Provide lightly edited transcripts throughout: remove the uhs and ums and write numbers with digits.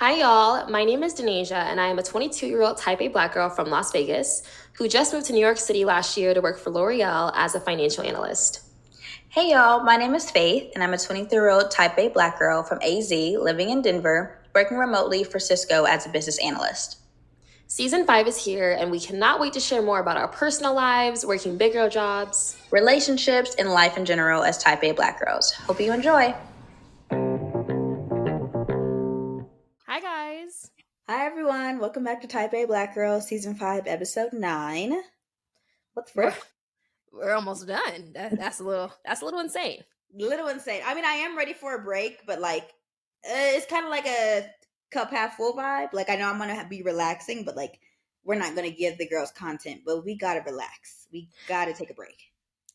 Hi, y'all. My name is Denasia, and I am a 22-year-old Type A Black girl from Las Vegas who just moved to New York City last year to work for L'Oreal as a financial analyst. Hey y'all, my name is Faith, and I'm a 23-year-old Type A Black girl from AZ living in Denver, working remotely for Cisco as a business analyst. Season 5 is here, and we cannot wait to share more about our personal lives, working big girl jobs, Relationships, and life in general as Type A Black girls. Hope you enjoy. Hi, guys. Hi everyone, welcome back to Type A Black Girl Season 5, Episode 9. What the We're, frick? we're almost done. That's a little insane. Little insane. I mean, I am ready for a break, but it's kind of like a cup half full vibe. Like, I know I'm gonna be relaxing, but we're not gonna give the girls content, but we gotta relax. We gotta take a break.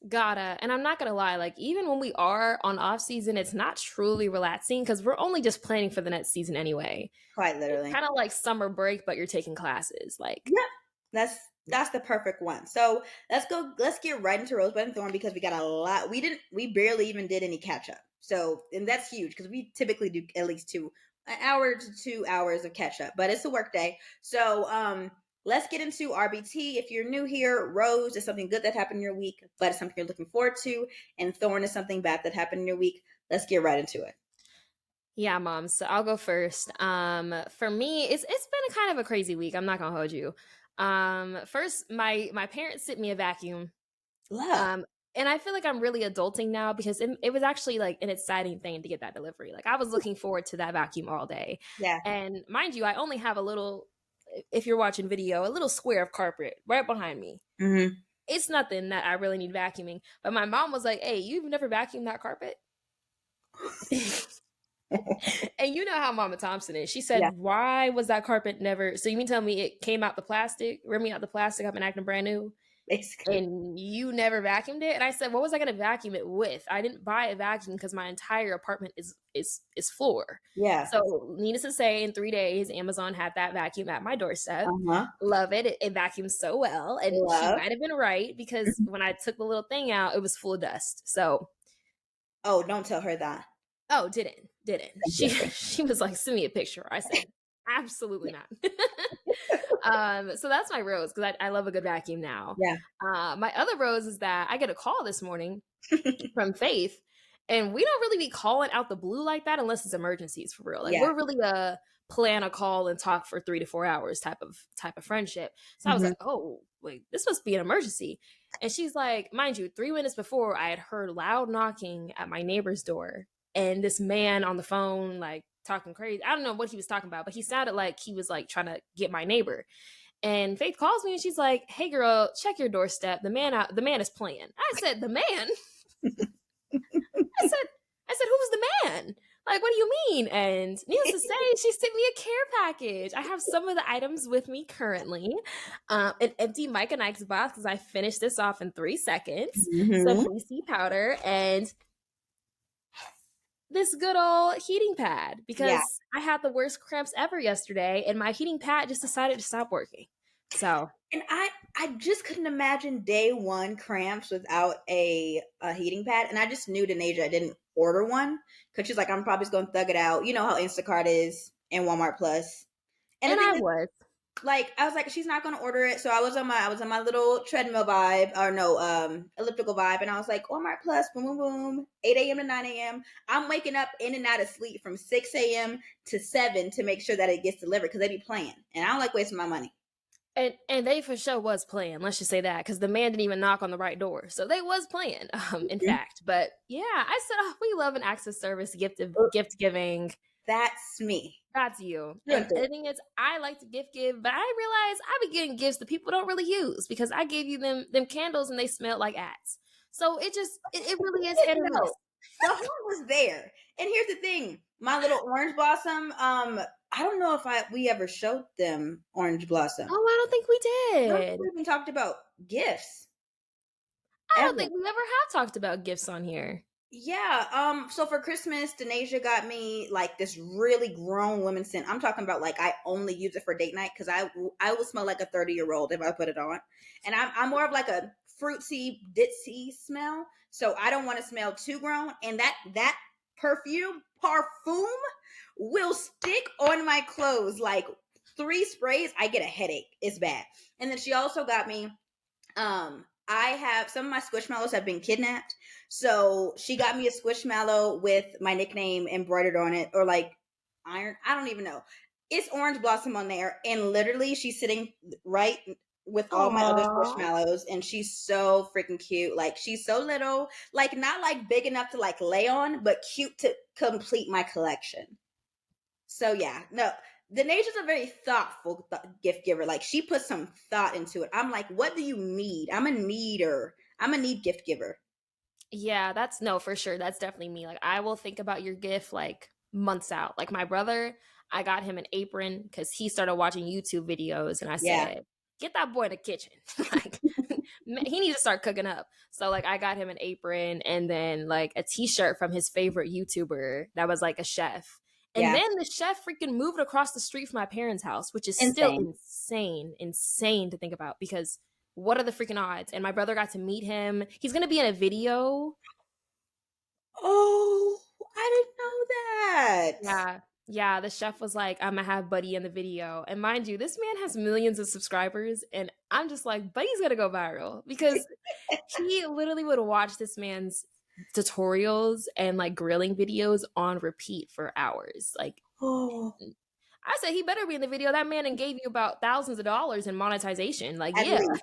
Gotta. And I'm not gonna lie, like, even when we are on off season, it's not truly relaxing because we're only just planning for the next season anyway. Quite It's literally. kind of like summer break, but you're taking classes. Like, Yep. That's the perfect one. So let's get right into Rosebud and Thorn because we got a lot. We barely even did any catch up. So and that's huge because we typically do at least an hour to 2 hours of catch up, but it's a work day. So let's get into RBT. If you're new here, Rose is something good that happened in your week, but it's something you're looking forward to, and Thorn is something bad that happened in your week. Let's get right into it. yeah, mom. So I'll go first. For me, it's been a kind of a crazy week. I'm not gonna hold you. First, my parents sent me a vacuum. Love. Um, and I feel like I'm really adulting now because it was actually like an exciting thing to get that delivery. Like I was looking forward to that vacuum all day. Yeah. And mind you, I only have a little, if you're watching video, a little square of carpet right behind me. Mm-hmm. It's nothing that I really need vacuuming. But my mom was like, "Hey, you've never vacuumed that carpet?" And you know how Mama Thompson is. She Yeah. said, "Why was that carpet never?" So you mean tell me it came out the plastic, ripped me out the plastic, I've been acting brand new, Basically. and you never vacuumed it? And I said, "What was I going to vacuum it with? I didn't buy a vacuum because my entire apartment is floor." Yeah. So needless to say, in 3 days, Amazon had that vacuum at my doorstep. Uh-huh. Love it. It vacuums so well, and she Love. might have been right because when I took the little thing out, it was full of dust. So Oh, don't tell her that. oh, didn't. Thank She you. she was like, "Send me a picture." I said, "Absolutely not." So that's my rose because I love a good vacuum now. Yeah. My other rose is that I get a call this morning from Faith, and we don't really be calling out the blue like that unless it's emergencies for real. Like Yeah. we're really a plan a call and talk for 3 to 4 hours type of friendship. So I was Mhm. like, "Oh, wait, this must be an emergency." And she's like, mind you, 3 minutes before I had heard loud knocking at my neighbor's door, and this man on the phone like talking crazy. I don't know what he was talking about, but he sounded like he was like trying to get my neighbor. And Faith calls me and she's like, "Hey girl, check your doorstep. The man is playing." I said, "The man?" I said, "Who's the man? Like, what do you mean?" And needless to say, she sent me a care package. I have some of the items with me currently. An empty Mike and Ike's box because I finished this off in 3 seconds. Some Mhm. BC powder and this good old heating pad Yeah. because I had the worst cramps ever yesterday, and my heating pad just decided to stop working. So And I just couldn't imagine day one cramps without a heating pad. And I just knew Denasia didn't order one because she's like, I'm probably just gonna thug it out. You know how Instacart is and Walmart Plus. And the and thing I is, was. like I was like, she's not gonna order it. So I was on my little treadmill vibe or no elliptical vibe, and I was like, Walmart Plus, boom boom boom, 8 a.m. to 9 a.m. I'm waking up in and out of sleep from 6 a.m. to 7 to make sure that it gets delivered because they be playing, and I don't like wasting my money. And they for sure was playing. Let's just say that because the man didn't even knock on the right door, so they was playing. In Mhm. fact, but yeah, I said, "Oh, we love an acts of service, gift giving." That's me. That's you. Through And and through. the thing is, I like to gift give, but I realize I be getting gifts that people don't really use because I gave you them candles and they smelled like ads. So it really is hit or No, miss. the heart was there. And here's the thing: my little orange blossom. I don't know if we ever showed them orange blossom. Oh, I don't think we I don't think did. we even talked about gifts I don't ever. think we ever have talked about gifts on here. Yeah. So for Christmas, Denasia got me like this really grown woman scent. I'm talking about like I only use it for date night because I will smell like a 30-year-old if I put it on, and I'm more of like a fruity ditzy smell. So I don't want to smell too grown, and that Parfum will stick on my clothes like 3 sprays. I get a headache. It's bad. And then she also got me I have some of my squishmallows have been kidnapped. So she got me a squishmallow with my nickname embroidered on it, or like iron. I don't even know. It's orange blossom on there. And literally she's sitting right with all my other Aww. squishmallows, and she's so freaking cute. Like she's so little, like not like big enough to like lay on, but cute to complete my collection. So yeah, no, Denasia a very thoughtful gift giver. Like she put some thought into it. I'm like, what do you need? I'm a needer. I'm a need gift giver. Yeah, that's no, for sure. That's definitely me. Like, I will think about your gift like months out. Like, my brother, I got him an apron because he started watching YouTube videos, and I Yeah, said, get that boy in the kitchen. Like, he needs to start cooking up. So, like, I got him an apron and then like a t shirt from his favorite YouTuber that was like a chef. And yeah, then the chef freaking moved across the street from my parents' house, which is still insane. insane to think about because what are the freaking odds? And my brother got to meet him. He's gonna be in a video. Oh, I didn't know that. Yeah. Yeah, the chef was like, I'm gonna have Buddy in the video. And mind you, this man has millions of subscribers. And I'm just like, Buddy's gonna go viral because he literally would watch this man's tutorials and like grilling videos on repeat for hours. Like, Oh, I said, he better be in the video. That man and gave you about thousands of dollars in monetization. Like, at yeah, least.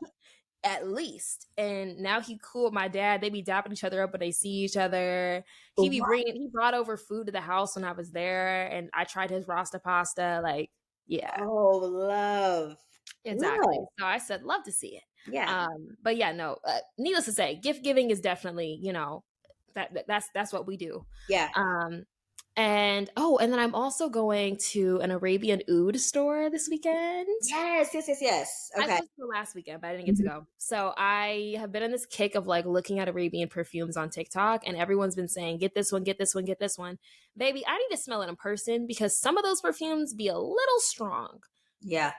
at least. And now he cool with my dad. They be dapping each other up when they see each other. What? He brought over food to the house when I was there, and I tried his rasta pasta. Like, yeah, Oh, love, exactly. love. So I said, love to see it. Yeah, But yeah, no. Needless to say, gift giving is definitely, that's what we do. yeah. Um, and oh, and then I'm also going to an Arabian oud store this weekend. Yes, yes, yes, yes. I was Okay. supposed to go last weekend, but I didn't get to Mhm. go. So I have been in this kick of like looking at Arabian perfumes on TikTok, and everyone's been saying, get this one, get this one, get this one. Baby, I need to smell it in person because some of those perfumes be a little strong. Yeah.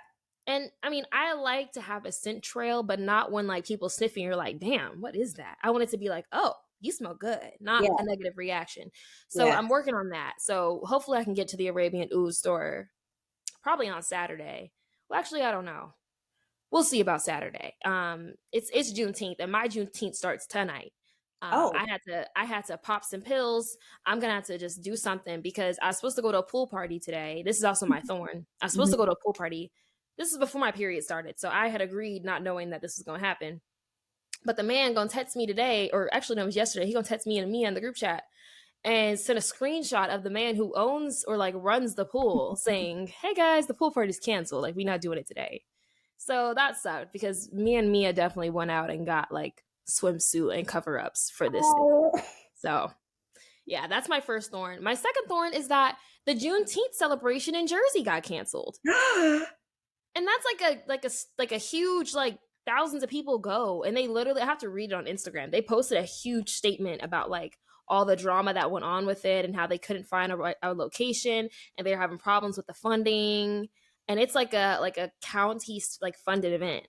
And I mean, I like to have a scent trail, but not when like people sniffing, you're like, damn, what is that? I want it to be like, oh, you smell good, not Yeah. a negative reaction. So Yeah. I'm working on that. So hopefully I can get to the Arabian Oud store probably on Saturday. Well, actually, I don't know. We'll see about Saturday. It's Juneteenth, and my Juneteenth starts tonight. Oh. I had to pop some pills. I'm gonna have to just do something because I was supposed to go to a pool party today. This is also my thorn. I was supposed to Mhm. go to a pool party. This is before my period started, so I had agreed, not knowing that this was gonna happen. But the man gonna text me today, or actually no, it was yesterday. He gonna text me and me in the group chat and sent a screenshot of the man who owns or like runs the pool saying, "Hey guys, the pool party's canceled. Like we're not doing it today." So that sucked because me and Mia definitely went out and got like swimsuit and cover ups for this thing. Oh. So yeah, that's my first thorn. My second thorn is that the Juneteenth celebration in Jersey got canceled, and that's like a huge like thousands of people go, and they literally I have to read it on Instagram. They posted a huge statement about like all the drama that went on with it and how they couldn't find a location and they're having problems with the funding, and it's like a county like funded event,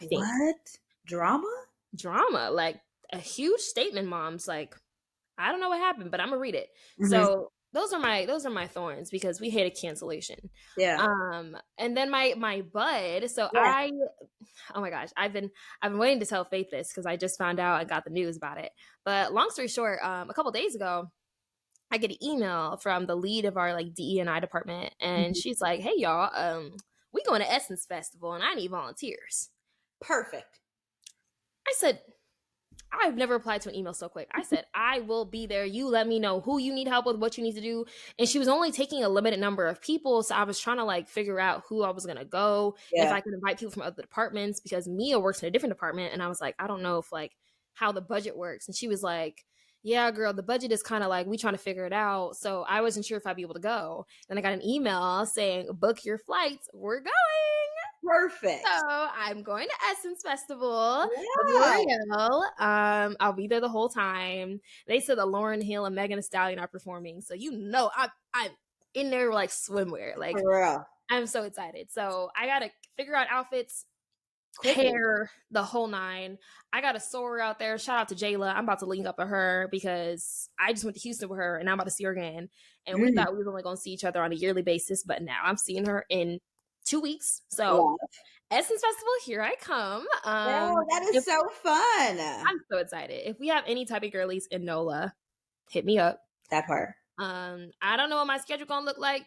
I think. What? Drama? Drama, like a huge statement, mom's like, I don't know what happened, but I'm gonna read it. Mhm. So those are my thorns because we hated cancellation. Yeah. And then my bud. So Yeah. oh my gosh, I've been waiting to tell Faith this because I just found out and got the news about it. But long story short, a couple days ago, I get an email from the lead of our like DE and I department, and Mhm. she's like, "Hey y'all, we going to Essence Festival, and I need volunteers." Perfect. I said, I've never replied to an email so quick. I said, I will be there. You let me know who you need help with, what you need to do. And she was only taking a limited number of people. So I was trying to like figure out who I was going to go, if Yeah. I could invite people from other departments because Mia works in a different department. And I was like, I don't know if like how the budget works. And she was like, yeah, girl, the budget is kind of like we trying to figure it out. So I wasn't sure if I'd be able to go. Then I got an email saying, book your flights. We're going. So Perfect. I'm going to Essence Festival with Wow. L'Oreal. I'll be there the whole time. They said that Lauren Hill and Megan Thee Stallion are performing, so I'm in there like swimwear. For Like real. I'm so excited. So I gotta figure out outfits. quickly. hair, the whole nine. I got a soror out there. Shout out to Jayla. I'm about to link up with her because I just went to Houston with her and I'm about to see her again. And we Mm, thought we were only going to see each other on a yearly basis, but now I'm seeing her in 2 weeks. So love. Essence Festival, here I come. Girl, that is If so fun. I'm so excited. If we have any type of girlies in NOLA, hit me up. That part. I don't know what my schedule gonna look like,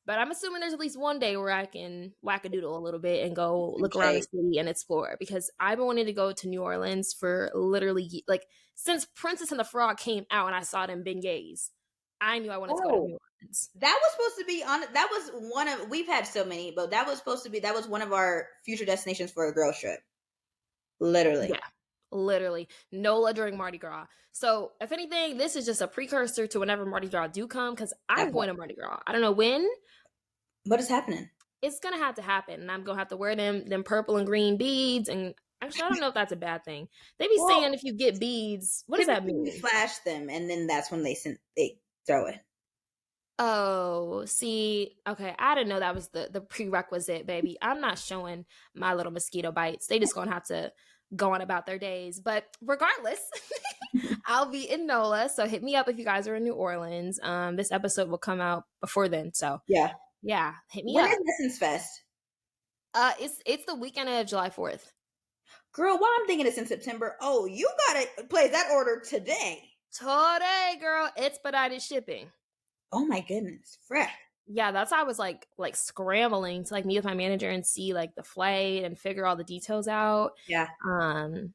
but I'm assuming there's at least one day where I can whack a doodle a little bit and go Some look around the shade. city and explore because I've been wanting to go to New Orleans for literally like since Princess and the Frog came out and I saw it in beignets. I knew I wanted to go to Oh, New Orleans. that was supposed to be on. That was one of. We've had so many, but that was supposed to be. That was one of our future destinations for a girl trip. Literally. Yeah, literally NOLA during Mardi Gras. So if anything, this is just a precursor to whenever Mardi Gras do come because That I'm part. going to Mardi Gras. I don't know when, What is happening? it's gonna have to happen, and I'm gonna have to wear them purple and green beads. And actually, I don't know if that's a bad thing. They be Well, saying if you get beads, what does that typically we mean? flash them, and then that's when they throw it. Oh, see, okay, I didn't know that was the prerequisite, baby. I'm not showing my little mosquito bites. They just gonna have to go on about their days. But regardless, I'll be in NOLA, so hit me up if you guys are in New Orleans. This episode will come out before then, so Yeah. yeah, hit me When is up. Essence Fest? It's the weekend of July 4th. Girl, while I'm thinking it's in September, oh, you gotta place that order today. Today, girl, expedited shipping. Oh my goodness, frick. Yeah, that's how I was like scrambling to like meet with my manager and see like the flight and figure all the details out. Yeah. Um,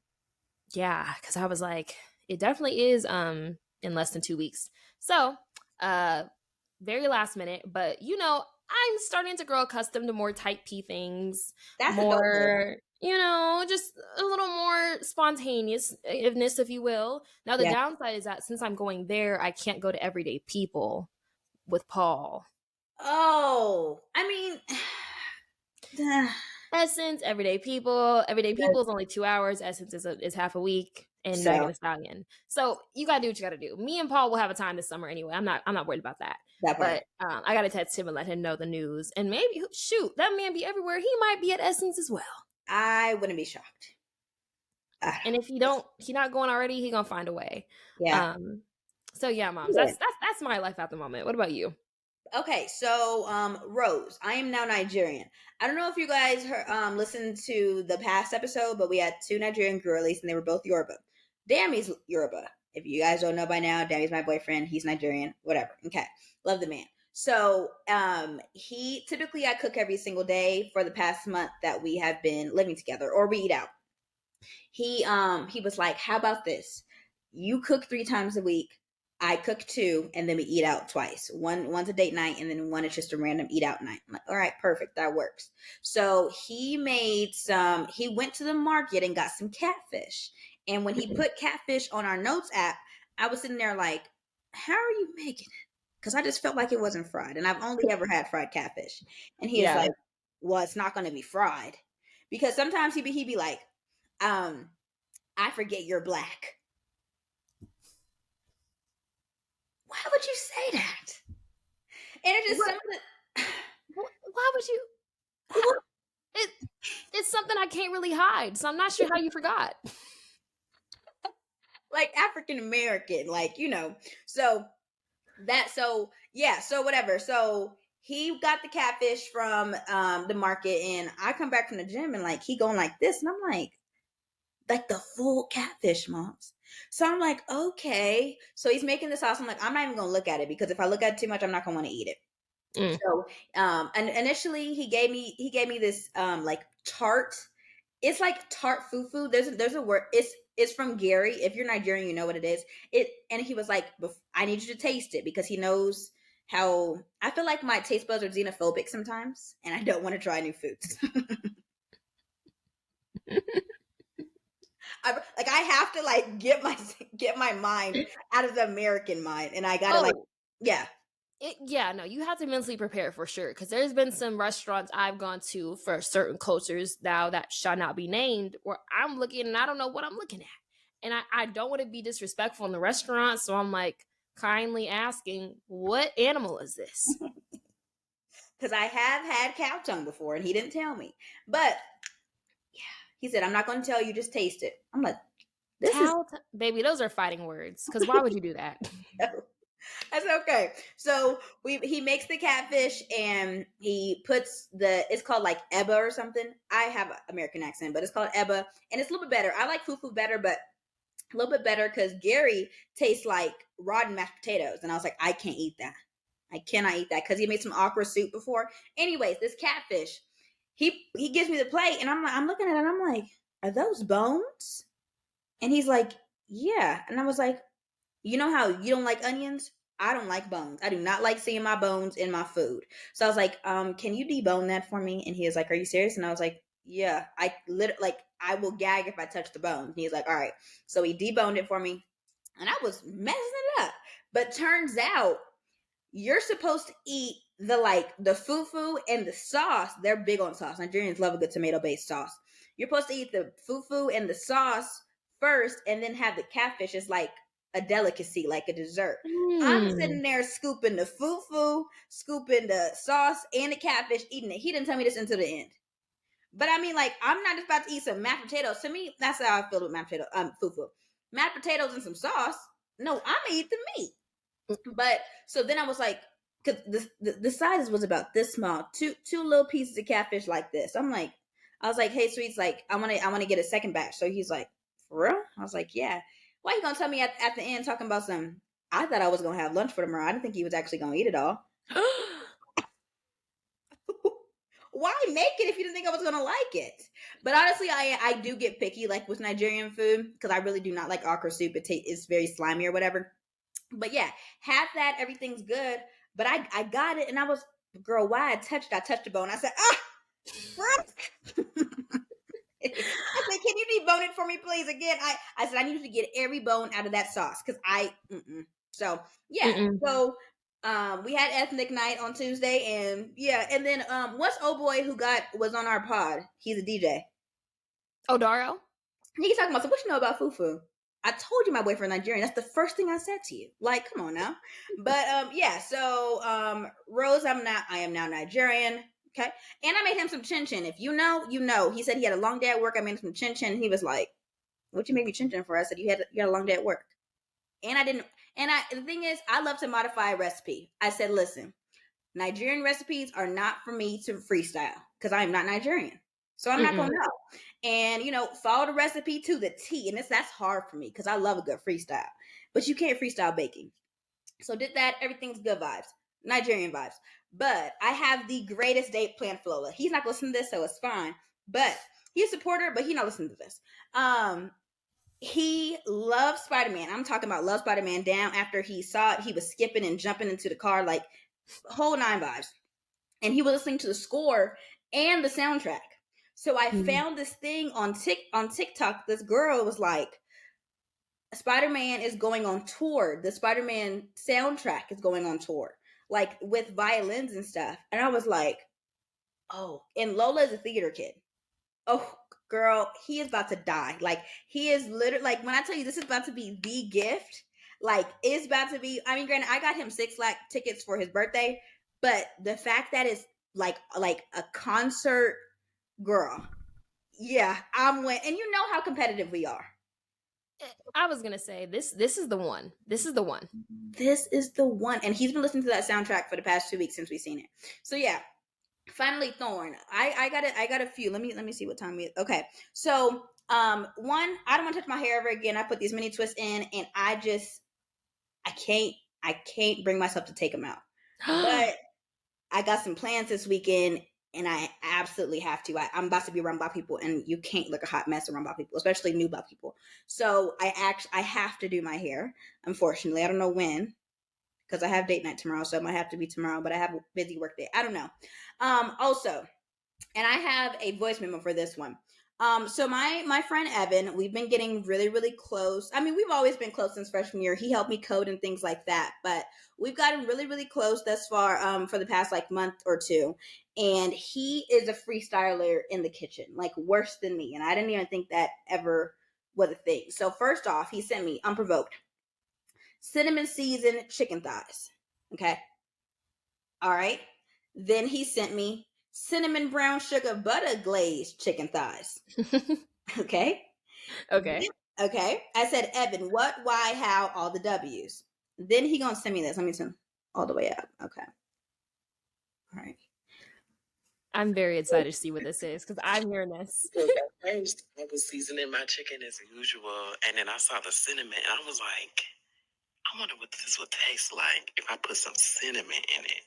yeah, because I was like, it definitely is in less than 2 weeks. So, uh, very last minute, but I'm starting to grow accustomed to more type P things, That's adulthood. more, just a little more spontaneousness, if you will. Now, the Yeah. downside is that since I'm going there, I can't go to everyday people with Paul. Oh, I mean, Essence, everyday people. Everyday people is only 2 hours. Essence is half a week, and Megan so Thee Stallion. So you gotta do what you gotta do. Me and Paul will have a time this summer anyway. I'm not worried about that. that part. But I gotta text him and let him know the news. And maybe shoot, that man be everywhere. He might be at Essence as well. I wouldn't be shocked. Ah, And if he not going already, he gonna find a way. yeah. Um. So yeah, moms. Yeah. That's my life at the moment. What about you? Okay, so Rose, I am now Nigerian. I don't know if you guys heard, listened to the past episode, but we had two Nigerian girlies, and they were both Yoruba. Dammy's Yoruba. If you guys don't know by now, Dammy's my boyfriend. He's Nigerian. Whatever. Okay, love the man. So he typically I cook every single day for the past month that we have been living together, or we eat out. He was like, "How about this? You cook 3 times a week. I cook 2, and then we eat out twice. One's a date night, and then one is just a random eat out night." I'm like, "All right, perfect, that works." So he made some. He went to the market and got some catfish. And when he put catfish on our notes app, I was sitting there like, "How are you making it?" Because I just felt like it wasn't fried, and I've only ever had fried catfish. And he is Yeah. like, "Well, it's not going to be fried," because sometimes he'd be like, um "I forget you're black." Why would you say that? And it just What? some of the Why would you? It it's something I can't really hide. So I'm not sure how you forgot. like African American, like So so yeah, so whatever. So he got the catfish from the market, and I come back from the gym, and like he going like this, and I'm like the full catfish, moms. So I'm like, okay. So he's making the sauce. I'm like, I'm not even gonna look at it because if I look at it too much, I'm not gonna want to eat it. Mm. So and initially he gave me this like tart. It's like tart fufu. There's a word. It's from Gary. If you're Nigerian, you know what it is. And he was like, I need you to taste it because he knows how I feel like my taste buds are xenophobic sometimes, and I don't want to try new foods. I have to like get my mind out of the American mind, and I gotta like Oh, yeah. yeah, no, you have to mentally prepare for sure. Because there's been some restaurants I've gone to for certain cultures now that shall not be named, where I'm looking and I don't know what I'm looking at, and I don't want to be disrespectful in the restaurant, so I'm like kindly asking, "What animal is this?" Because I have had cow tongue before, and he didn't tell me. But He said, I'm not going to tell you, just taste it. I'm like, this is Baby, those are fighting words. Because why would you do that? that's okay. So he makes the catfish and he puts it's called like Eba or something. I have an American accent, but it's called Eba, and it's a little bit better. I like fufu better, but a little bit better because Gary tastes like rotten mashed potatoes, and I was like, I can't eat that. I cannot eat that because he made some okra soup before. Anyways, this catfish, he gives me the plate, and I'm looking at it, and I'm like, are those bones? And he's like, yeah, and I was like, you know how you don't like onions? I don't like bones. I do not like seeing my bones in my food. So I was like, can you debone that for me? And he was like, are you serious? And I was like, yeah, I literally like I will gag if I touch the bone. And he's like, all right. So he deboned it for me, and I was messing it up. But turns out you're supposed to eat the fufu and the sauce. They're big on sauce. Nigerians love a good tomato based sauce. You're supposed to eat the fufu and the sauce first, and then have the catfish as like a delicacy, like a dessert. I'm Hmm. sitting there scooping the fufu, scooping the sauce and the catfish, eating it. He didn't tell me this until the end. But I mean, like, I'm not just about to eat some mashed potatoes. To me, that's how I feel with mashed potato, fufu. Mashed potatoes and some sauce. No, I'm gonna eat the meat. But so then I was like, because the sizes was about this small, two little pieces of catfish like this. I was like, hey, sweets, like I want to get a second batch. So he's like, for real? I was like, yeah. Why you gonna tell me at the end talking about some? I thought I was gonna have lunch for tomorrow. I didn't think he was actually gonna eat it all. Why make it if you didn't think I was gonna like it? But honestly, I do get picky like with Nigerian food because I really do not like okra soup. It's very slimy or whatever. But yeah, have that. Everything's good. But I got it, and I was, girl. Why I touched the bone. I said, frick. I said, can you debone it for me, please? Again, I said I need you to get every bone out of that sauce because So yeah, Mm-mm. so we had ethnic night on Tuesday, and yeah, and then what's old boy who was on our pod? He's a DJ. Odaro? He talking about, so what you know about fufu? I told you my boyfriend Nigerian. That's the first thing I said to you. Like, come on now. But yeah, so Rose, I am now Nigerian. Okay. And I made him some chin chin. If you know, you know. He said he had a long day at work. I made him some chin chin. He was like, what you made me chin chin for? I said, you had a long day at work. And I didn't and I the thing is, I love to modify a recipe. I said, listen, Nigerian recipes are not for me to freestyle because I am not Nigerian. So I'm not Mm-mm. gonna know. And follow the recipe to the T. And that's hard for me because I love a good freestyle. But you can't freestyle baking. So did that, everything's good vibes. Nigerian vibes. But I have the greatest date planned for Lola. He's not gonna listen to this, so it's fine. But he's a supporter, but he's not listening to this. He loves Spider-Man. I'm talking about love Spider-Man down after he saw it. He was skipping and jumping into the car, like whole nine vibes, and he was listening to the score and the soundtrack. So I Mm. found this thing on TikTok. This girl was like, Spider-Man is going on tour. The Spider-Man soundtrack is going on tour, like with violins and stuff. And I was like, oh, and Lola is a theater kid. Oh, girl, he is about to die. Like, he is literally, like, when I tell you this is about to be the gift, like, it's about to be. I mean, granted, I got him 6 lakh tickets for his birthday, but the fact that it's like a concert, girl, yeah, I'm win. And you know how competitive we are. I was gonna say this is the one. This is the one. This is the one, and he's been listening to that soundtrack for the past 2 weeks since we've seen it. So yeah, finally Thorn. I got a few. Let me see what time we. Okay, so one, I don't want to touch my hair ever again. I put these mini twists in, and I can't bring myself to take them out. But I got some plans this weekend, and I absolutely have to. I'm about to be around black people, and you can't look a hot mess around black people, especially new black people. So I have to do my hair. Unfortunately, I don't know when because I have date night tomorrow, so it might have to be tomorrow. But I have a busy work day. I don't know. Also, and I have a voice memo for this one. So my friend Evan, we've been getting really, really close. I mean, we've always been close since freshman year. He helped me code and things like that, but we've gotten really, really close thus far, for the past like month or two. And he is a freestyler in the kitchen, like worse than me. And I didn't even think that ever was a thing. So first off, he sent me unprovoked cinnamon seasoned chicken thighs. Okay. All right. Then he sent me cinnamon brown sugar butter glazed chicken thighs. Okay. Okay. Okay. I said, Evan, what, why, how, all the W's. Then he gonna send me this. Let me send all the way up. Okay. All right. I'm very excited to see what this is because I'm hearing this. So at first, I was seasoning my chicken as usual, and then I saw the cinnamon, and I was like, I wonder what this would taste like if I put some cinnamon in it.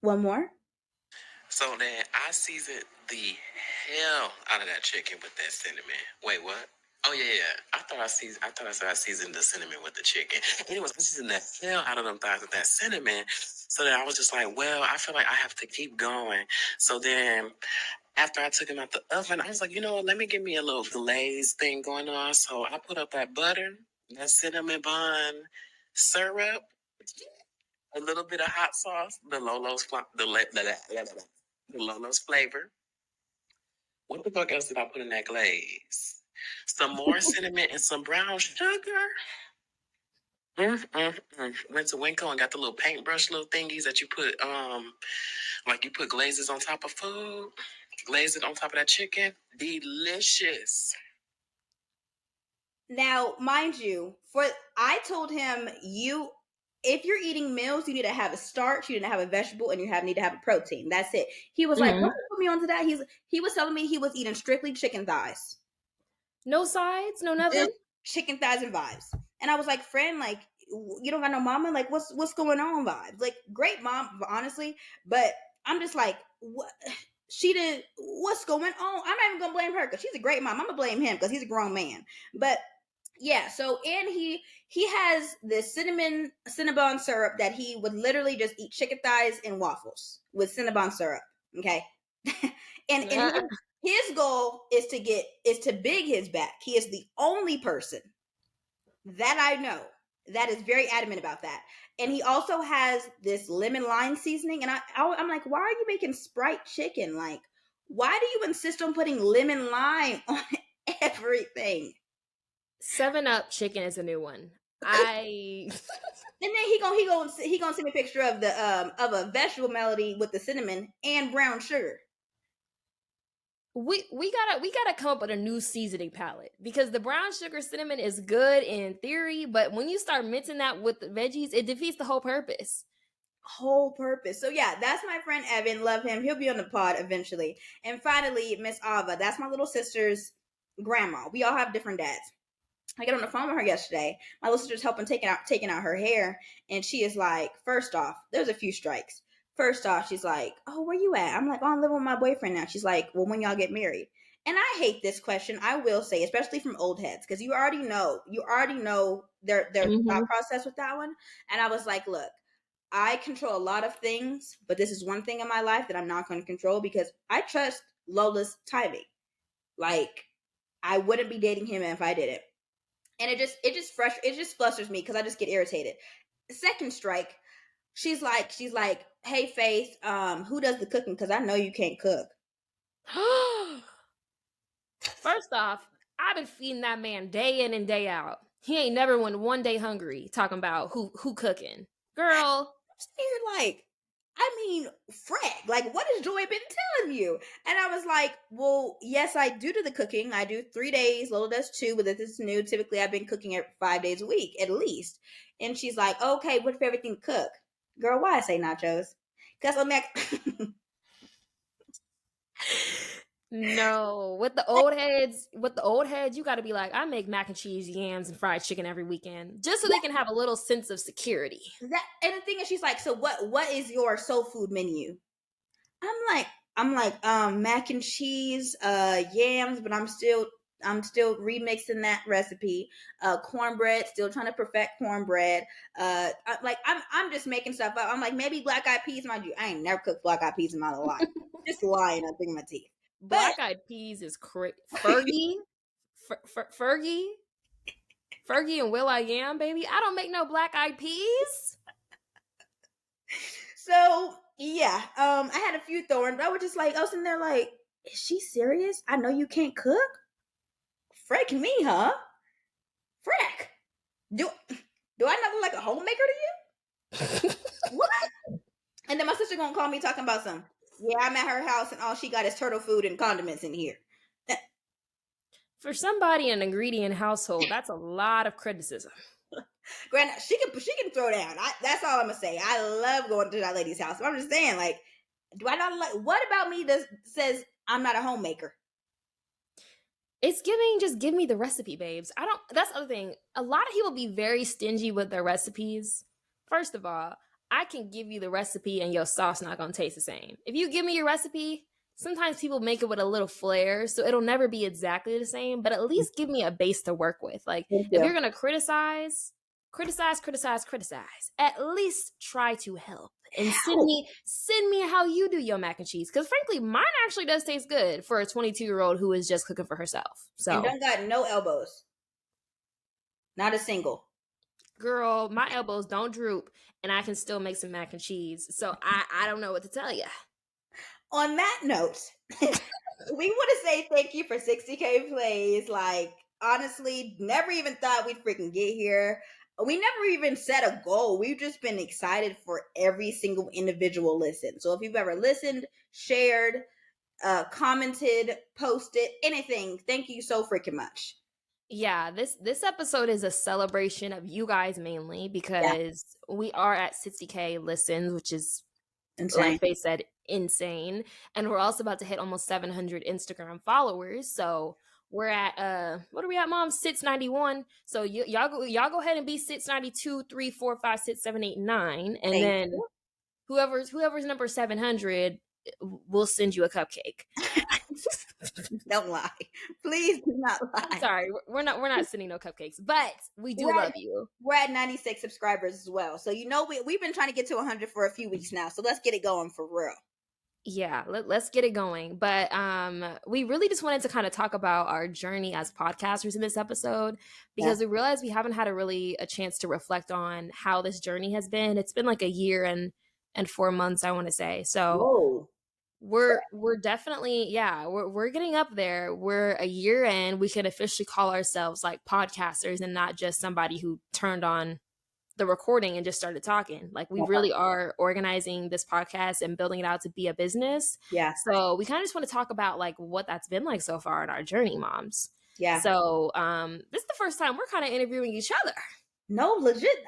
One more. So then I seasoned the hell out of that chicken with that cinnamon. Wait, what? Oh yeah. I said I seasoned the cinnamon with the chicken. Anyways, I seasoned the hell out of them thighs with that cinnamon. So then I was just like, well, I feel like I have to keep going. So then after I took him out the oven, I was like, you know what? Let me give me a little glaze thing going on. So I put up that butter, that cinnamon bun syrup, a little bit of hot sauce, the Lolo's flavor. What the fuck else did I put in that glaze? Some more cinnamon and some brown sugar. Went to Winco and got the little paintbrush little thingies that you put like you put glazes on top of food. Glaze it on top of that chicken. Delicious. Now, mind you, for I told him if you're eating meals, you need to have a starch, you need to have a vegetable, and need to have a protein. That's it. He was like, "What Mhm. put me onto that?" He was telling me he was eating strictly chicken thighs. No sides, no Just nothing. chicken thighs and vibes. And I was like, friend, like you don't got no mama, like what's going on vibes? Like great mom, honestly, but I'm just like, what? She did. What's going on? I'm not even gonna blame her because she's a great mom. I'm gonna blame him because he's a grown man. But yeah, so and he has this cinnabon syrup that he would literally just eat chicken thighs and waffles with cinnabon syrup. Okay, and his goal is to big his back. He is the only person that I know that is very adamant about that. And he also has this lemon lime seasoning. And I'm like, why are you making Sprite chicken? Like, why do you insist on putting lemon lime on everything? 7 Up chicken is a new one. I And then he gonna send me a picture of a vegetable melody with the cinnamon and brown sugar. we gotta come up with a new seasoning palette because the brown sugar cinnamon is good in theory, but when you start mixing that with the veggies, it defeats the whole purpose. Whole purpose. So yeah, that's my friend Evan. Love him. He'll be on the pod eventually. And finally, Miss Ava. That's my little sister's grandma. We all have different dads. I get on the phone with her yesterday. My little sister's helping taking out her hair, and she is like, first off, there's a few strikes. First off, she's like, "Oh, where you at?" I'm like, "Oh, I'm living with my boyfriend now." She's like, "Well, when y'all get married?" And I hate this question. I will say, especially from old heads, because you already know their thought Hmm. process with that one. And I was like, "Look, I control a lot of things, but this is one thing in my life that I'm not going to control because I trust Lola's timing. Like, I wouldn't be dating him if I didn't." And it just flusters me because I just get irritated. Second strike, she's like, "Hey Faith, who does the cooking? Because I know you can't cook." First off, I've been feeding that man day in and day out. He ain't never went one day hungry talking about who cooking. Girl, You're like, I mean, Fred, like, what has Joy been telling you? And I was like, well, yes, I do the cooking. I do 3 days. Lola does two, but this is new. Typically, I've been cooking it 5 days a week at least. And she's like, okay, what's your favorite thing to cook? Girl, why I say nachos? Because I'm like, no. With the old heads, you got to be like, I make mac and cheese, yams, and fried chicken every weekend, just so they can have a little sense of security. that. And the thing is, she's like, so what is your soul food menu? I'm like mac and cheese, yams, but I'm still remixing that recipe. Cornbread, still trying to perfect cornbread. I'm just making stuff up. I'm like, maybe black eyed peas, mind you. I ain't never cooked black eyed peas in my life. Just lying, I think my teeth. But Black eyed peas is crazy. Fergie, Fergie and Will I Am, baby. I don't make no black eyed peas. so yeah, I had a few thorns. I was just like, I was in there like, is she serious? I know you can't cook. Freak me, huh? Freck. Do I not look like a homemaker to you? What? And then my sister gonna call me talking about some. Yeah, I'm at her house and all she got is turtle food and condiments in here. For somebody in an ingredient household, that's a lot of criticism. Granted, she can throw down. That's all I'm gonna say. I love going to that lady's house. But I'm just saying, like, do I not like? What about me that says I'm not a homemaker? It's giving, just give me the recipe, babes. I don't, that's the other thing. A lot of people be very stingy with their recipes. First of all, I can give you the recipe and your sauce not gonna taste the same. If you give me your recipe, sometimes people make it with a little flair, so it'll never be exactly the same, but at least give me a base to work with. Like, Thank if you. you're gonna criticize, at least try to help and send me how you do your mac and cheese, because frankly mine actually does taste good for a 22-year-old who is just cooking for herself. And So done got no elbows, not a single. girl, my elbows don't droop and I can still make some mac and cheese, so I don't know what to tell you. On that note, we want to say thank you for 60K plays. Like, honestly, never even thought we'd freaking get here. We never even set a goal. We've just been excited for every single individual listen. So if you've ever listened, shared, commented, posted, anything, thank you so freaking much. Yeah, this episode is a celebration of you guys mainly, because we are at 60K listens, which is, Insane. like Faye said, insane. And we're also about to hit almost 700 Instagram followers. So we're at what are we at, Mom? 691. So y'all go ahead and be 692, 3, 4, 5, 6, 7, 8, 9. And Thank then you. whoever's number 700, we'll send you a cupcake. Don't lie. Please do not lie. I'm sorry, we're not sending no cupcakes, but we do love you. We're at 96 subscribers as well. So we've been trying to get to 100 for a few weeks now. So let's get it going for real. Yeah, let's get it going. But we really just wanted to kind of talk about our journey as podcasters in this episode, because we realized we haven't had a chance to reflect on how this journey has been. It's been like a year and 4 months, I want to say. So Whoa. we're definitely, we're getting up there. We're a year in. We can officially call ourselves like podcasters and not just somebody who turned on the recording and just started talking. Like, we really are organizing this podcast and building it out to be a business. Yeah. So we kind of just want to talk about like what that's been like so far in our journey, moms. Yeah. So this is the first time we're kind of interviewing each other. No, legit.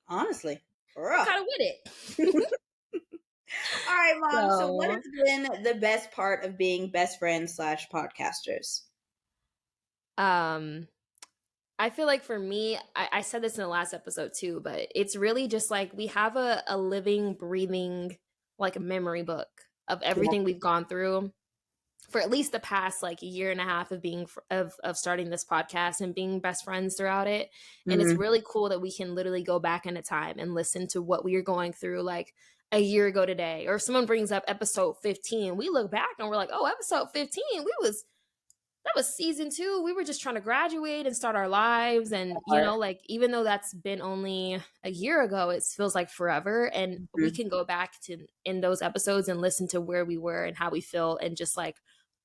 Honestly, for real. Kind of with it. All right, Mom. So what has been the best part of being best friends / podcasters? I feel like for me, I said this in the last episode too, but it's really just like we have a living, breathing, like, memory book of everything we've gone through for at least the past like year and a half of being of starting this podcast and being best friends throughout it. And it's really cool that we can literally go back into time and listen to what we are going through like a year ago today. Or if someone brings up episode 15, we look back and we're like, oh, episode 15, that was season 2. We were just trying to graduate and start our lives. And, you know, like, even though that's been only a year ago, it feels like forever. And we can go back to in those episodes and listen to where we were and how we feel. And just like,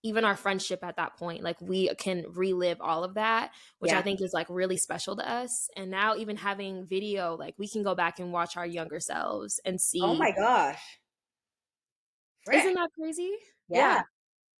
even our friendship at that point, like, we can relive all of that, which I think is like really special to us. And now even having video, like, we can go back and watch our younger selves and see. Oh my gosh. Isn't that crazy? Yeah.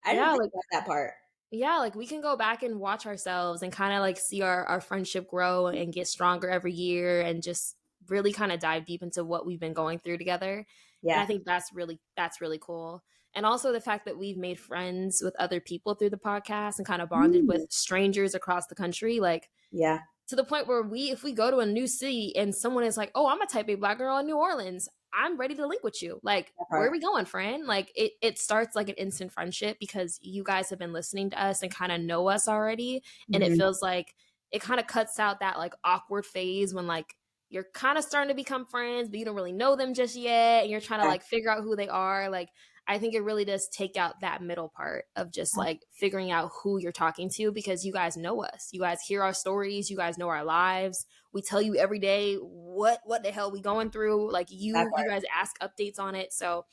I didn't think about that part. Yeah, like, we can go back and watch ourselves and kind of like see our friendship grow and get stronger every year and just really kind of dive deep into what we've been going through together. Yeah. And I think that's really cool. And also the fact that we've made friends with other people through the podcast and kind of bonded with strangers across the country. Like, to the point where if we go to a new city and someone is like, oh, I'm a type A Black girl in New Orleans, I'm ready to link with you. Like, where are we going, friend? Like, it starts like an instant friendship because you guys have been listening to us and kind of know us already. And it feels like it kind of cuts out that like awkward phase when like you're kind of starting to become friends, but you don't really know them just yet. And you're trying to like figure out who they are. Like, I think it really does take out that middle part of just like figuring out who you're talking to, because you guys know us. You guys hear our stories. You guys know our lives. We tell you every day what the hell we going through. Like, you guys ask updates on it. So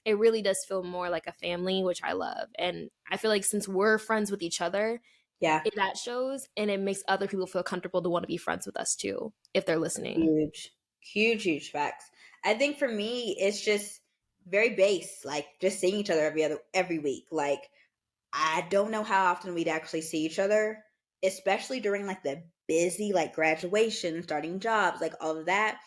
it really does feel more like a family, which I love. And I feel like since we're friends with each other, that shows, and it makes other people feel comfortable to want to be friends with us too, if they're listening. Huge facts. I think for me, it's just very base, like just seeing each other every week. Like I don't know how often we'd actually see each other, especially during like the busy like graduation, starting jobs, like all of that.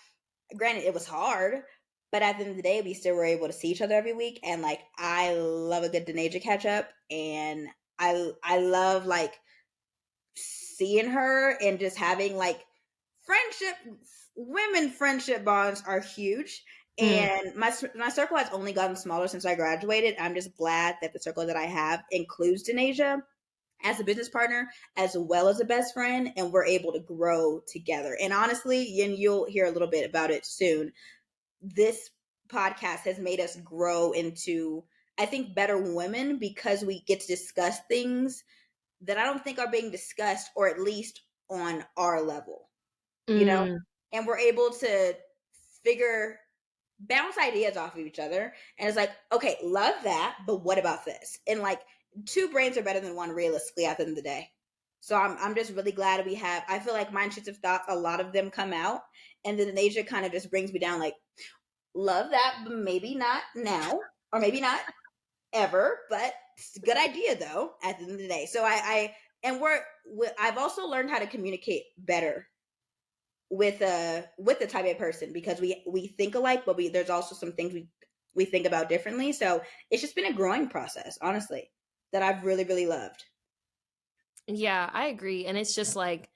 Granted, it was hard, but at the end of the day, we still were able to see each other every week. And like I love a good Denaja catch up, and I love like seeing her and just having like friendship. Women friendship bonds are huge, Mm. and my circle has only gotten smaller since I graduated. I'm just glad that the circle that I have includes Denasia as a business partner as well as a best friend, and we're able to grow together. And honestly, and you'll hear a little bit about it soon, this podcast has made us grow into, I think, better women because we get to discuss things that I don't think are being discussed, or at least on our level, you know? Mm. And we're able to figure, bounce ideas off of each other. And it's like, okay, love that, but what about this? And like, two brains are better than one realistically at the end of the day. So I'm just really glad we have, I feel like my intrusive thoughts, a lot of them come out. And then Asia kind of just brings me down like, love that, but maybe not now, or maybe not ever, but it's a good idea though at the end of the day. So I and I've also learned how to communicate better with the type A person, because we think alike, but there's also some things we think about differently. So it's just been a growing process, honestly, that I've really really loved. Yeah, I agree. And it's just like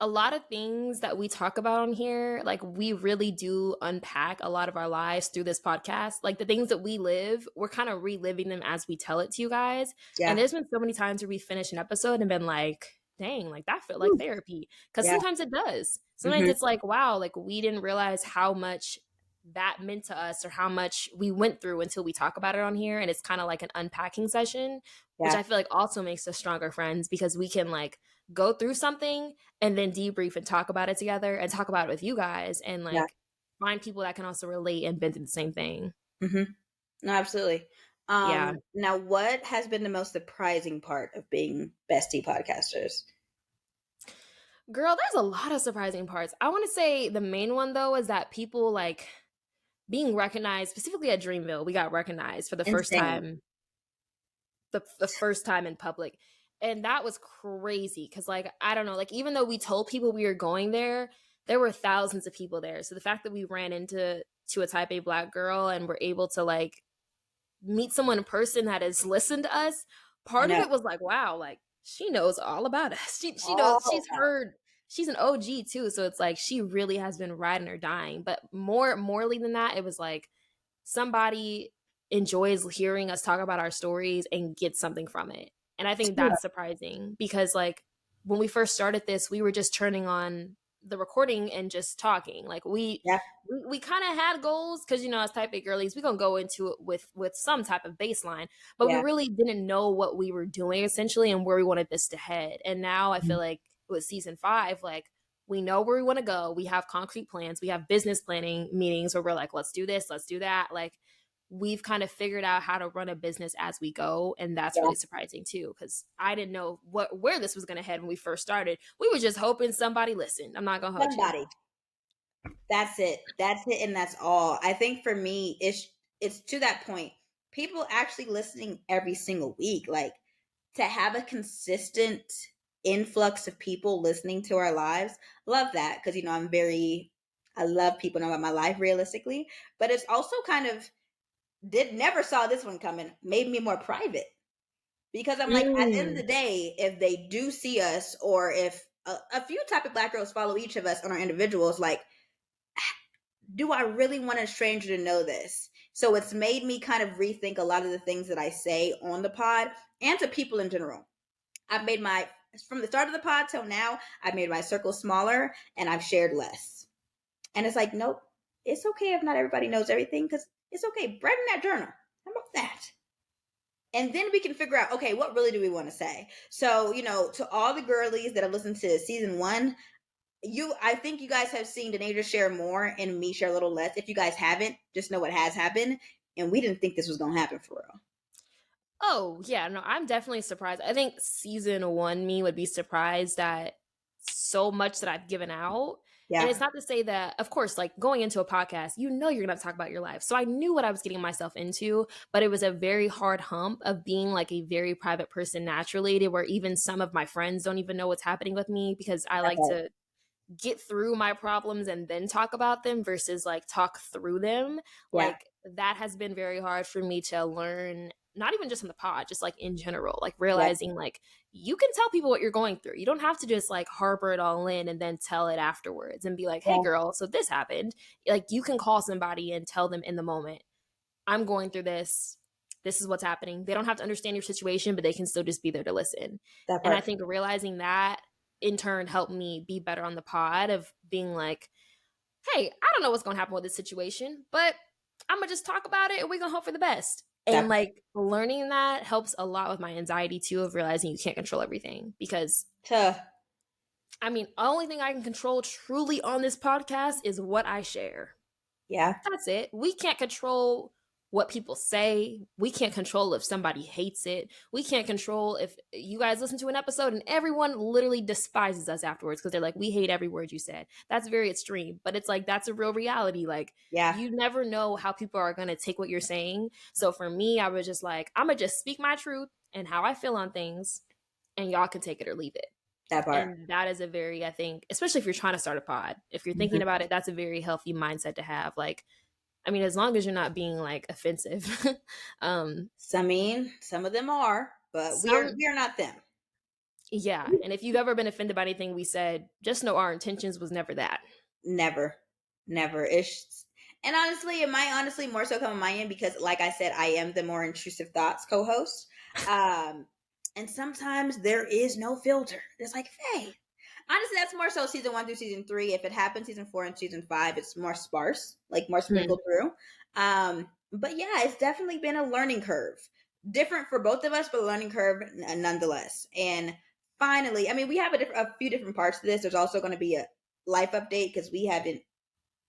a lot of things that we talk about on here, like we really do unpack a lot of our lives through this podcast. Like the things that we live, we're kind of reliving them as we tell it to you guys. And Yeah. there's been so many times where we finish an episode and been like, dang, like that felt like Woo. therapy. Cause Yeah. sometimes it does. Sometimes Hmm. it's like, wow, like we didn't realize how much that meant to us or how much we went through until we talk about it on here. And it's kind of like an unpacking session, which Yeah. I feel like also makes us stronger friends because we can like go through something and then debrief and talk about it together and talk about it with you guys and Yeah. like find people that can also relate and been through the same thing. Hmm. No, absolutely. Yeah. Now, what has been the most surprising part of being bestie podcasters? Girl, there's a lot of surprising parts. I want to say the main one though is that people like being recognized, specifically at Dreamville, we got recognized for Insane. the first time in public. And that was crazy because like I don't know, like even though we told people we were going there, there were thousands of people there. So the fact that we ran into to a type A black girl and were able to like meet someone in person that has listened to us, I part of know. it was like, wow, like she knows all about us. She knows All she's an OG too. So it's like she really has been riding or dying. But morely than that, it was like somebody enjoys hearing us talk about our stories and gets something from it. And I think that. that's surprising because like when we first started this, we were just turning on the recording and just talking. Like Yeah. we kind of had goals because you know as type A girlies we gonna go into it with some type of baseline, but we Yeah. really didn't know what we were doing essentially and where we wanted this to head. And now I feel like with season 5, like we know where we want to go. We have concrete plans. We have business planning meetings where we're like, let's do this, let's do that. Like we've kind of figured out how to run a business as we go, and that's Yeah. really surprising too because I didn't know where this was going to head when we first started. We were just hoping somebody listened. I'm not gonna hold you. Somebody. That's it. That's it, and that's all. I think for me, it's to that point. People actually listening every single week, like to have a consistent influx of people listening to our lives. Love that because I love people know about my life realistically, but it's also kind of did never saw this one coming. Made me more private because I'm like, at the end of Mm. the day, if they do see us, or if a few type of black girls follow each of us on our individuals, like do I really want a stranger to know this? So it's made me kind of rethink a lot of the things that I say on the pod and to people in general. I've made from the start of the pod till now, I've made my circle smaller and I've shared less. And it's like, nope, it's okay if not everybody knows everything because it's okay. Brighten that journal. How about that? And then we can figure out, okay, what really do we want to say? So, to all the girlies that have listened to season 1, I think you guys have seen Denasia share more and me share a little less. If you guys haven't, just know what has happened. And we didn't think this was gonna happen for real. Oh, yeah, no, I'm definitely surprised. I think season 1 me would be surprised that so much that I've given out. And Yeah. it's not to say that, of course, like going into a podcast, you know you're gonna talk about your life. So I knew what I was getting myself into, but it was a very hard hump of being like a very private person naturally, to where even some of my friends don't even know what's happening with me, because I That like part. to get through my problems and then talk about them versus like talk through them. Yeah. Like that has been very hard for me to learn, not even just in the pod, just like in general, like realizing like you can tell people what you're going through. You don't have to just like harbor it all in and then tell it afterwards and be like, hey Yeah. girl, so this happened. Like you can call somebody and tell them in the moment, I'm going through this. This is what's happening. They don't have to understand your situation, but they can still just be there to listen. That And I part. think realizing that in turn helped me be better on the pod of being like, hey, I don't know what's going to happen with this situation, but I'm going to just talk about it and we're going to hope for the best. That And like learning that helps a lot with my anxiety too, of realizing you can't control everything. Because tough. I mean, the only thing I can control truly on this podcast is what I share. Yeah. That's it. We can't control what people say. We can't control if somebody hates it. We can't control if you guys listen to an episode and everyone literally despises us afterwards because they're like, we hate every word you said. That's very extreme, but it's like, that's a real reality. Like, Yeah. you never know how people are going to take what you're saying. So for me, I was just like, I'm going to just speak my truth and how I feel on things, and y'all can take it or leave it. That part. And that is a very, I think, especially if you're trying to start a pod, if you're thinking Mhm. about it, that's a very healthy mindset to have. Like, I mean, as long as you're not being like offensive. I mean, some of them are, but Some, we are not them. yeah. And if you've ever been offended by anything we said, just know our intentions was never that. Never. Never. It's and honestly, it might honestly more so come on my end because like I said, I am the more intrusive thoughts co-host. Um and sometimes there is no filter. It's like, hey. Honestly, that's more so season 1 through season 3. If it happens season 4 and season 5, it's more sparse, like more Hmm. sprinkled through. But yeah, it's definitely been a learning curve. Different for both of us, but a learning curve nonetheless. And finally, I mean, we have a few different parts to this. There's also going to be a life update because we haven't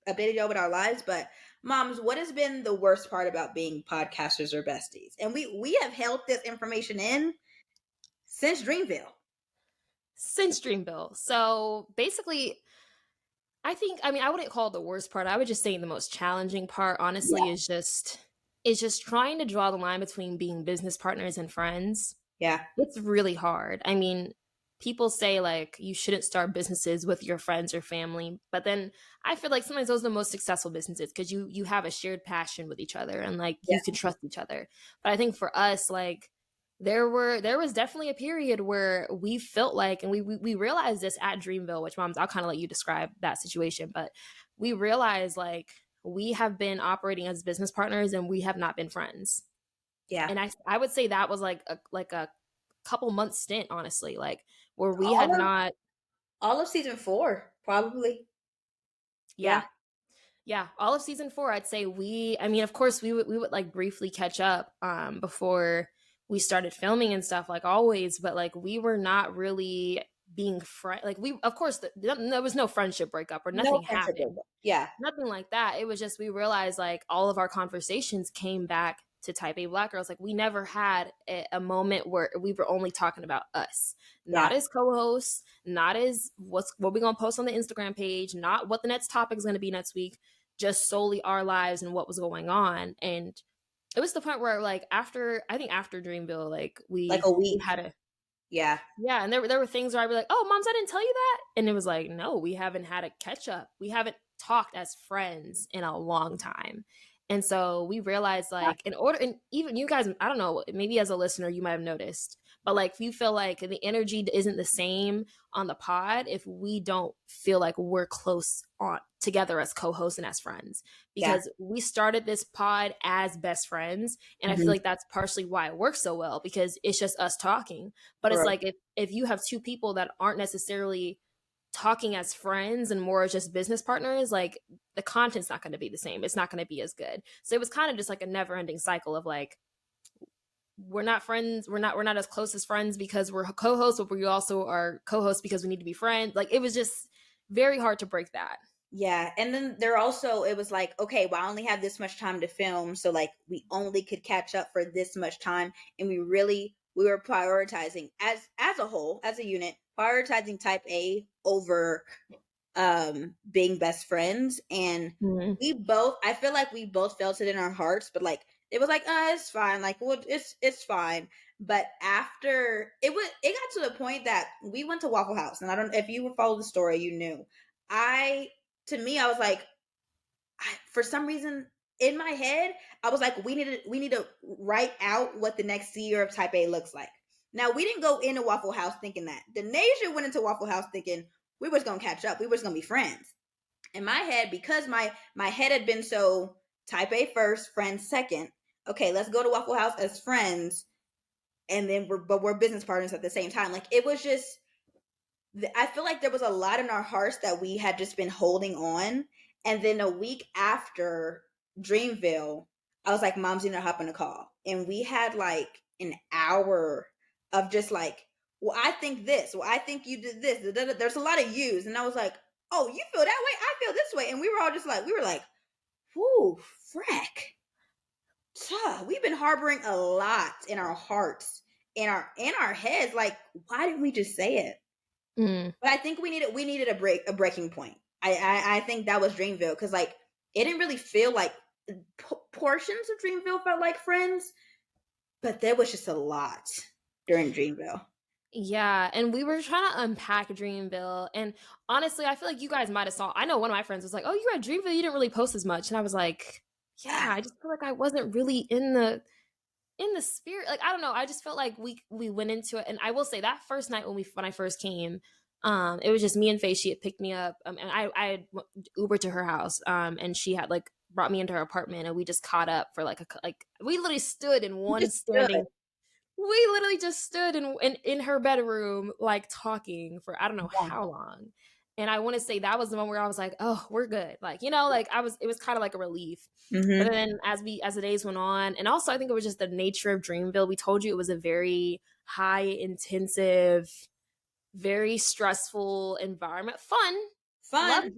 updated y'all with our lives. But moms, what has been the worst part about being podcasters or besties? And we have held this information in since Dreamville. Since Dreamville. So basically, I think, I mean, I wouldn't call it the worst part. I would just say the most challenging part, honestly, Yeah, is just trying to draw the line between being business partners and friends. yeah, It's really hard. I mean, people say like you shouldn't start businesses with your friends or family, but then I feel like sometimes those are the most successful businesses because you have a shared passion with each other and like yeah, you can trust each other. But I think for us, like there was definitely a period where we felt like, and we realized this at Dreamville, which moms, I'll kind of let you describe that situation, but we realized like we have been operating as business partners and we have not been friends. yeah. And I would say that was like a couple months stint, honestly, like where we had All of not. all of season 4, probably. Yeah, Yeah, yeah, all of season 4, I'd say I mean, of course we would like briefly catch up before we started filming and stuff, like always, but like we were not really being friend, like we, of course, there was no friendship breakup or no nothing friendship happened. breakup. Yeah, Nothing like that. It was just we realized like all of our conversations came back to Type A Black Girls. Like we never had a moment where we were only talking about us, not yeah, as co-hosts, not as what we're gonna post on the Instagram page, not what the next topic is gonna be next week, just solely our lives and what was going on. And it was the point where like after, I think after Dreamville, like like a we week. had a, Yeah, yeah, and there were things where I'd be like, "Oh, moms, I didn't tell you that," and it was like, "No, we haven't had a catch up. We haven't talked as friends in a long time." And so we realized, yeah, like, in order, and even you guys, I don't know, maybe as a listener, you might have noticed, but like, if you feel like the energy isn't the same on the pod, if we don't feel like we're close on together as co-hosts and as friends, yeah. because we started this pod as best friends, and I feel Mhm. like that's partially why it works so well because it's just us talking. But it's Correct. like if you have two people that aren't necessarily talking as friends and more as just business partners, like the content's not going to be the same. It's not going to be as good. So it was kind of just like a never-ending cycle of like we're not friends, we're not as close as friends because we're co-hosts, but we also are co-hosts because we need to be friends. Like it was just very hard to break that. Yeah, and then there also it was like, okay, well, I only have this much time to film, so like we only could catch up for this much time, and we really we were prioritizing as a whole, as a unit, prioritizing type A over being best friends. And Mhm. we both, I feel like we both felt it in our hearts, but like it was like, it's fine, like, well, it's fine. But after it got to the point that we went to Waffle House, and I don't, if you would follow the story, you knew. I To me, I was like, for some reason in my head, I was like, we need to write out what the next year of type A looks like. Now, we didn't go into Waffle House thinking that. Denasia went into Waffle House thinking we was gonna catch up, we was gonna be friends. In my head, because my head had been so type A first, friends second. Okay, let's go to Waffle House as friends, and then we're business partners at the same time. Like, it was just, I feel like there was a lot in our hearts that we had just been holding on. And then a week after Dreamville, I was like, Mom's gonna hop on a call. And we had like an hour of just like, well, I think this. Well, I think you did this. There's a lot of yous. And I was like, oh, you feel that way? I feel this way. And we were all just like, whoo, frack. We've been harboring a lot in our hearts, in our heads. Like, why didn't we just say it? Mm. But I think we needed a breaking point. I think that was Dreamville, because like it didn't really feel like portions of Dreamville felt like friends, but there was just a lot during Dreamville. Yeah, and we were trying to unpack Dreamville, and honestly, I feel like you guys might have saw. I know one of my friends was like, "Oh, you were at Dreamville. You didn't really post as much," and I was like, "Yeah, I just feel like I wasn't really in the spirit. Like, I don't know. I just felt like we went into it, and I will say that first night when I first came, it was just me and Faye. She had picked me up, and I had Uber to her house, and she had like brought me into her apartment, and we just caught up for like we literally stood in You one just stood. standing. We literally just stood in her bedroom, like talking for I don't know Yeah. how long. And I want to say that was the moment where I was like, "Oh, we're good." Like, like it was kind of like a relief. But Mm-hmm. then as the days went on, and also I think it was just the nature of Dreamville. We told you it was a very high intensive, very stressful environment. Fun, love Fun.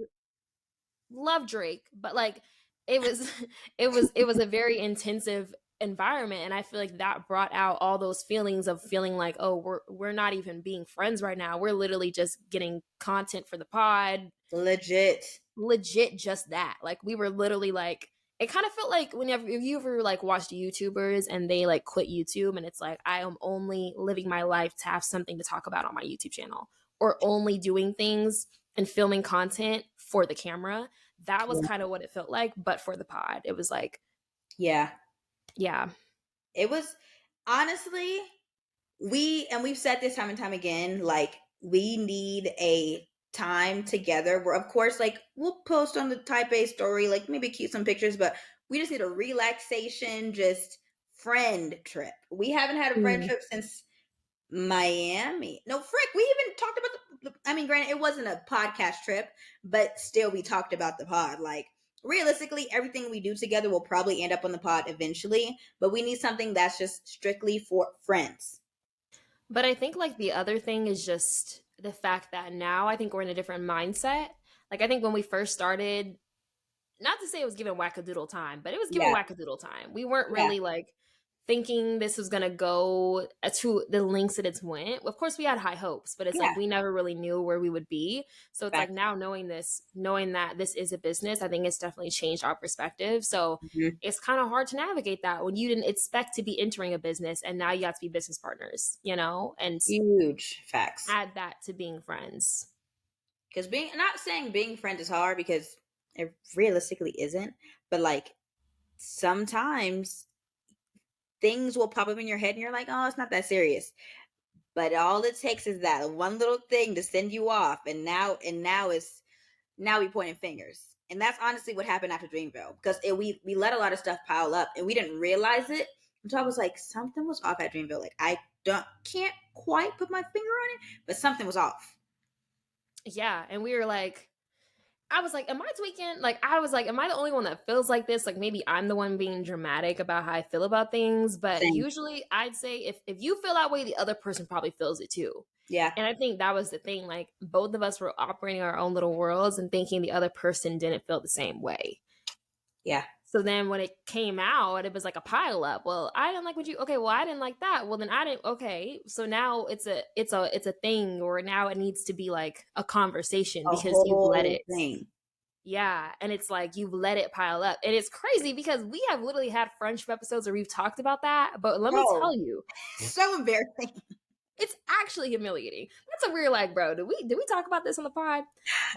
love Drake, but like it was it was a very intensive environment, and I feel like that brought out all those feelings of feeling like, oh, we're not even being friends right now. We're literally just getting content for the pod, Legit. legit just that. Like we were literally like it kind of felt like whenever if you ever like watched YouTubers and they like quit YouTube and it's like I am only living my life to have something to talk about on my YouTube channel or only doing things and filming content for the camera. That was Yeah. kind of what it felt like, but for the pod. It was like, Yeah. yeah. It was, honestly, we've said this time and time again, like we need a time together where, of course, like we'll post on the type A story, like maybe keep some pictures, but we just need a relaxation, just friend trip. We haven't had a friend Mm. trip since Miami. No, frick, we even talked about I mean, granted, it wasn't a podcast trip, but still we talked about the pod. Like, realistically, everything we do together will probably end up on the pod eventually, but we need something that's just strictly for friends. But I think like the other thing is just the fact that now I think we're in a different mindset. Like I think when we first started, not to say it was given wackadoodle time, but it was given Yeah, wackadoodle time. We weren't yeah, really like thinking this was gonna go to the links that it's went. Of course, we had high hopes, but it's yeah. like we never really knew where we would be. So it's like Facts. now knowing that this is a business, I think it's definitely changed our perspective. So Mhm. it's kind of hard to navigate that when you didn't expect to be entering a business and now you have to be business partners, and Huge facts. add that to being friends. Because not saying being friends is hard, because it realistically isn't, but like sometimes things will pop up in your head and you're like, oh, it's not that serious. But all it takes is that one little thing to send you off, and now we pointing fingers. And that's honestly what happened after Dreamville, because we let a lot of stuff pile up and we didn't realize it until I was like, something was off at Dreamville. Like, I don't can't quite put my finger on it, but something was off. Yeah, and we were like, I was like, am I tweaking? Like, I was like, am I the only one that feels like this? Like, maybe I'm the one being dramatic about how I feel about things. But Same. usually I'd say if you feel that way, the other person probably feels it too. Yeah. And I think that was the thing. Like, both of us were operating our own little worlds and thinking the other person didn't feel the same way. Yeah. So then when it came out, it was like a pile up. Well, I didn't like what you okay, well, I didn't like that. Well, then I didn't okay. So now it's a thing, or now it needs to be like a conversation A because you've let whole it. thing. Yeah, and it's like you've let it pile up. And it's crazy because we have literally had friendship episodes where we've talked about that, but let me Bro, tell you, so embarrassing. it's actually humiliating. That's a weird like, bro, did we talk about this on the pod?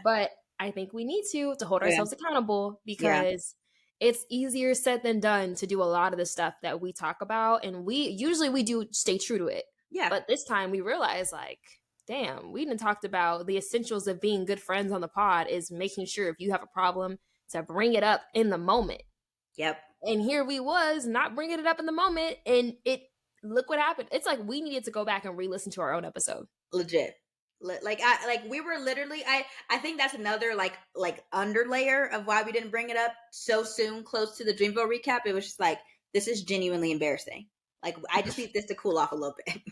But I think we need to hold Yeah. ourselves accountable Yeah. because it's easier said than done to do a lot of the stuff that we talk about, and we do stay true to it. Yeah. But this time we realize like, damn, we didn't talked about the essentials of being good friends on the pod is making sure if you have a problem to bring it up in the moment. Yep. And here we was not bringing it up in the moment, and it look what happened. It's like we needed to go back and re-listen to our own episode. Legit. We were literally I think that's another like underlayer of why we didn't bring it up so soon close to the Dreamville recap. It was just like, this is genuinely embarrassing. Like, I just need this to cool off a little bit.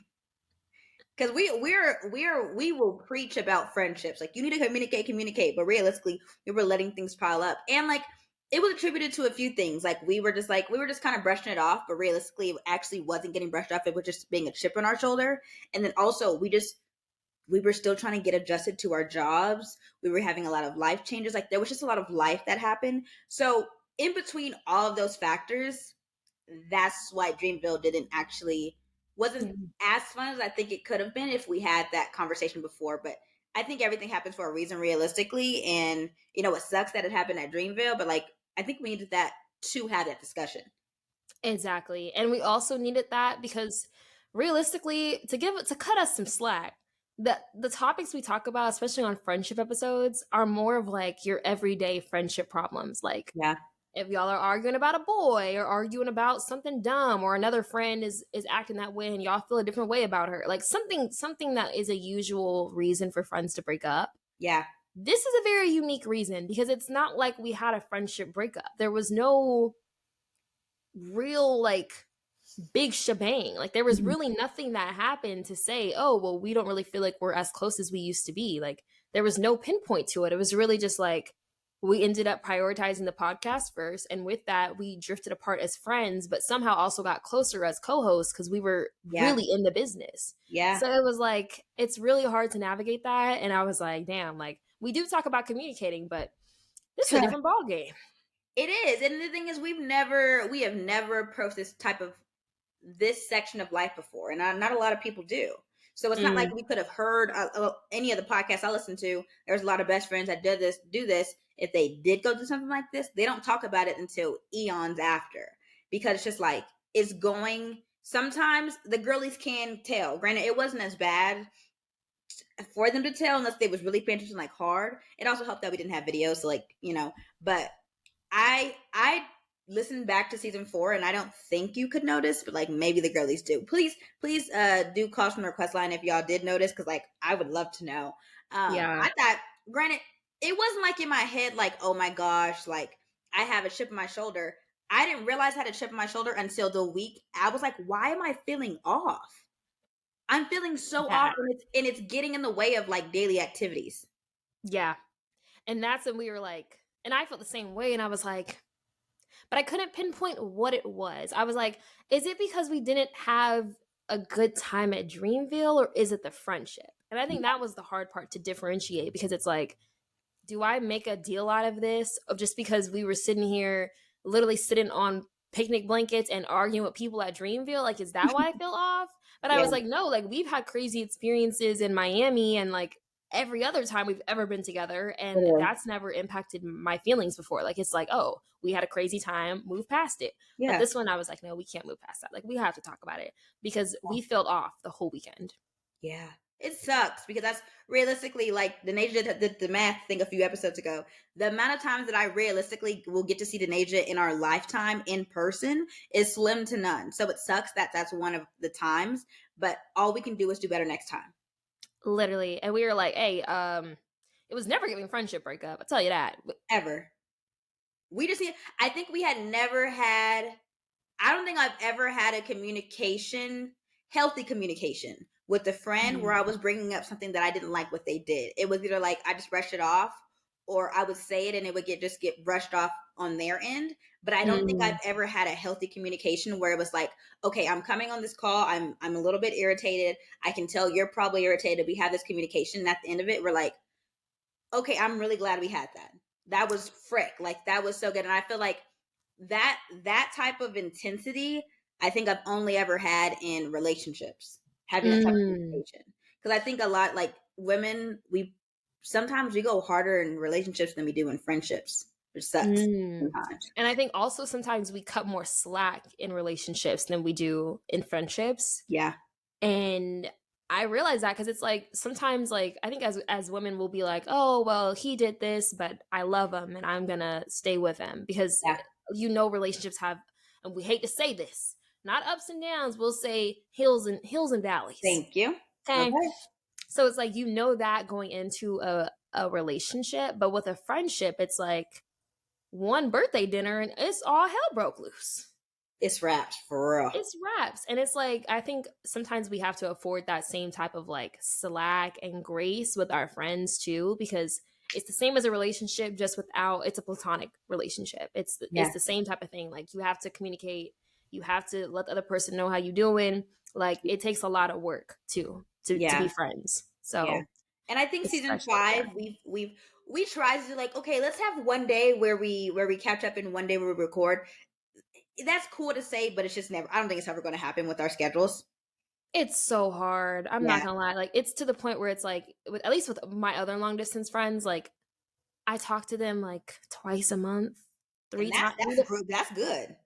Because we will preach about friendships, like you need to communicate, but realistically we were letting things pile up, and like it was attributed to a few things. Like we were just kind of brushing it off, but realistically it actually wasn't getting brushed off. It was just being a chip on our shoulder. And then also we were still trying to get adjusted to our jobs. We were having a lot of life changes. Like there was just a lot of life that happened. So in between all of those factors, that's why Dreamville wasn't as fun as I think it could have been if we had that conversation before. But I think everything happens for a reason, realistically. And it sucks that it happened at Dreamville, but like I think we needed that to have that discussion. Exactly. And we also needed that because realistically, to cut us some slack, the topics we talk about, especially on friendship episodes, are more of like your everyday friendship problems. Like Yeah. if y'all are arguing about a boy or arguing about something dumb, or another friend is acting that way and y'all feel a different way about her, like something that is a usual reason for friends to break up. Yeah. This is a very unique reason because it's not like we had a friendship breakup. There was no real like big shebang. Like there was really nothing that happened to say, oh, well, we don't really feel like we're as close as we used to be. Like there was no pinpoint to it. It was really just like we ended up prioritizing the podcast first. And with that, we drifted apart as friends, but somehow also got closer as co-hosts because we were really in the business. Yeah. So it was like, it's really hard to navigate that. And I was like, damn, like we do talk about communicating, but this is a different ball game. It is. And the thing is, we have never approached this section of life before, and not a lot of people do. So it's not like we could have heard any of the podcasts I listened to. There's a lot of best friends that do this. If they did go do something like this, they don't talk about it until eons after, because it's just like it's going. Sometimes the girlies can tell. Granted, it wasn't as bad for them to tell unless they was really paying attention like hard. It also helped that we didn't have videos, so like but I listened back to season 4, and I don't think you could notice, but like maybe the girlies do. Please do call from the request line if y'all did notice, because like I would love to know. Yeah. I thought, granted, it wasn't like in my head like, oh my gosh, like I have a chip on my shoulder. I didn't realize I had a chip on my shoulder until the week. I was like, why am I feeling off? I'm feeling so off, and it's getting in the way of like daily activities. Yeah. And that's when we were like, and I felt the same way, and I was like, but I couldn't pinpoint what it was. I was like, is it because we didn't have a good time at Dreamville, or is it the friendship? And I think that was the hard part to differentiate, because it's like, do I make a deal out of this of just because we were sitting here literally sitting on picnic blankets and arguing with people at Dreamville? Like, is that why I feel off? But I was like, no, like we've had crazy experiences in Miami and like every other time we've ever been together, and that's never impacted my feelings before. Like it's like, oh, we had a crazy time, move past it. But this one I was like, no, we can't move past that. Like we have to talk about it because we felt off the whole weekend. Yeah. It sucks because that's realistically, like Denasia did the math thing a few episodes ago. The amount of times that I realistically will get to see Denasia in our lifetime in person is slim to none. So it sucks that that's one of the times, but all we can do is do better next time. Literally. And we were like, hey, it was never giving friendship breakup. I'll tell you that. Ever. We just need, I think we had never had, I don't think I've ever had a healthy communication with a friend where I was bringing up something that I didn't like what they did. It was either like I just brushed it off, or I would say it and it would just get brushed off on their end. But I don't think I've Mm, ever had a healthy communication where it was like, okay, I'm coming on this call. I'm a little bit irritated. I can tell you're probably irritated. We have this communication. And at the end of it, we're like, okay, I'm really glad we had that. That was frick. Like that was so good. And I feel like that type of intensity, I think I've only ever had in relationships, having that type of mm, communication. Because I think a lot like women, we sometimes we go harder in relationships than we do in friendships, which sucks mm. sometimes. And I think also sometimes we cut more slack in relationships than we do in friendships. Yeah. And I realize that because it's like sometimes like I think as women we'll be like, oh well, he did this, but I love him and I'm gonna stay with him because Yeah. relationships have, and we hate to say this, not ups and downs, we'll say hills and valleys. Thank you. Okay. Okay. So it's like that going into a relationship, but with a friendship, it's like one birthday dinner and it's all hell broke loose. It's wraps for real. It's wraps. And it's like, I think sometimes we have to afford that same type of like slack and grace with our friends too, because it's the same as a relationship, just without, it's a platonic relationship. Yeah. It's the same type of thing. Like you have to communicate, you have to let the other person know how you doing. Like it takes a lot of work too to be Yeah. friends. Yeah. So And I think season especially, yeah. 5, we tried to do like, okay, let's have one day where we catch up and one day where we record. That's cool to say, but it's just never. I don't think it's ever going to happen with our schedules. It's so hard. I'm Yeah, not gonna lie. Like it's to the point where it's like, at least with my other long distance friends, like I talk to them like twice a month, and three that's times. that's good. That's good.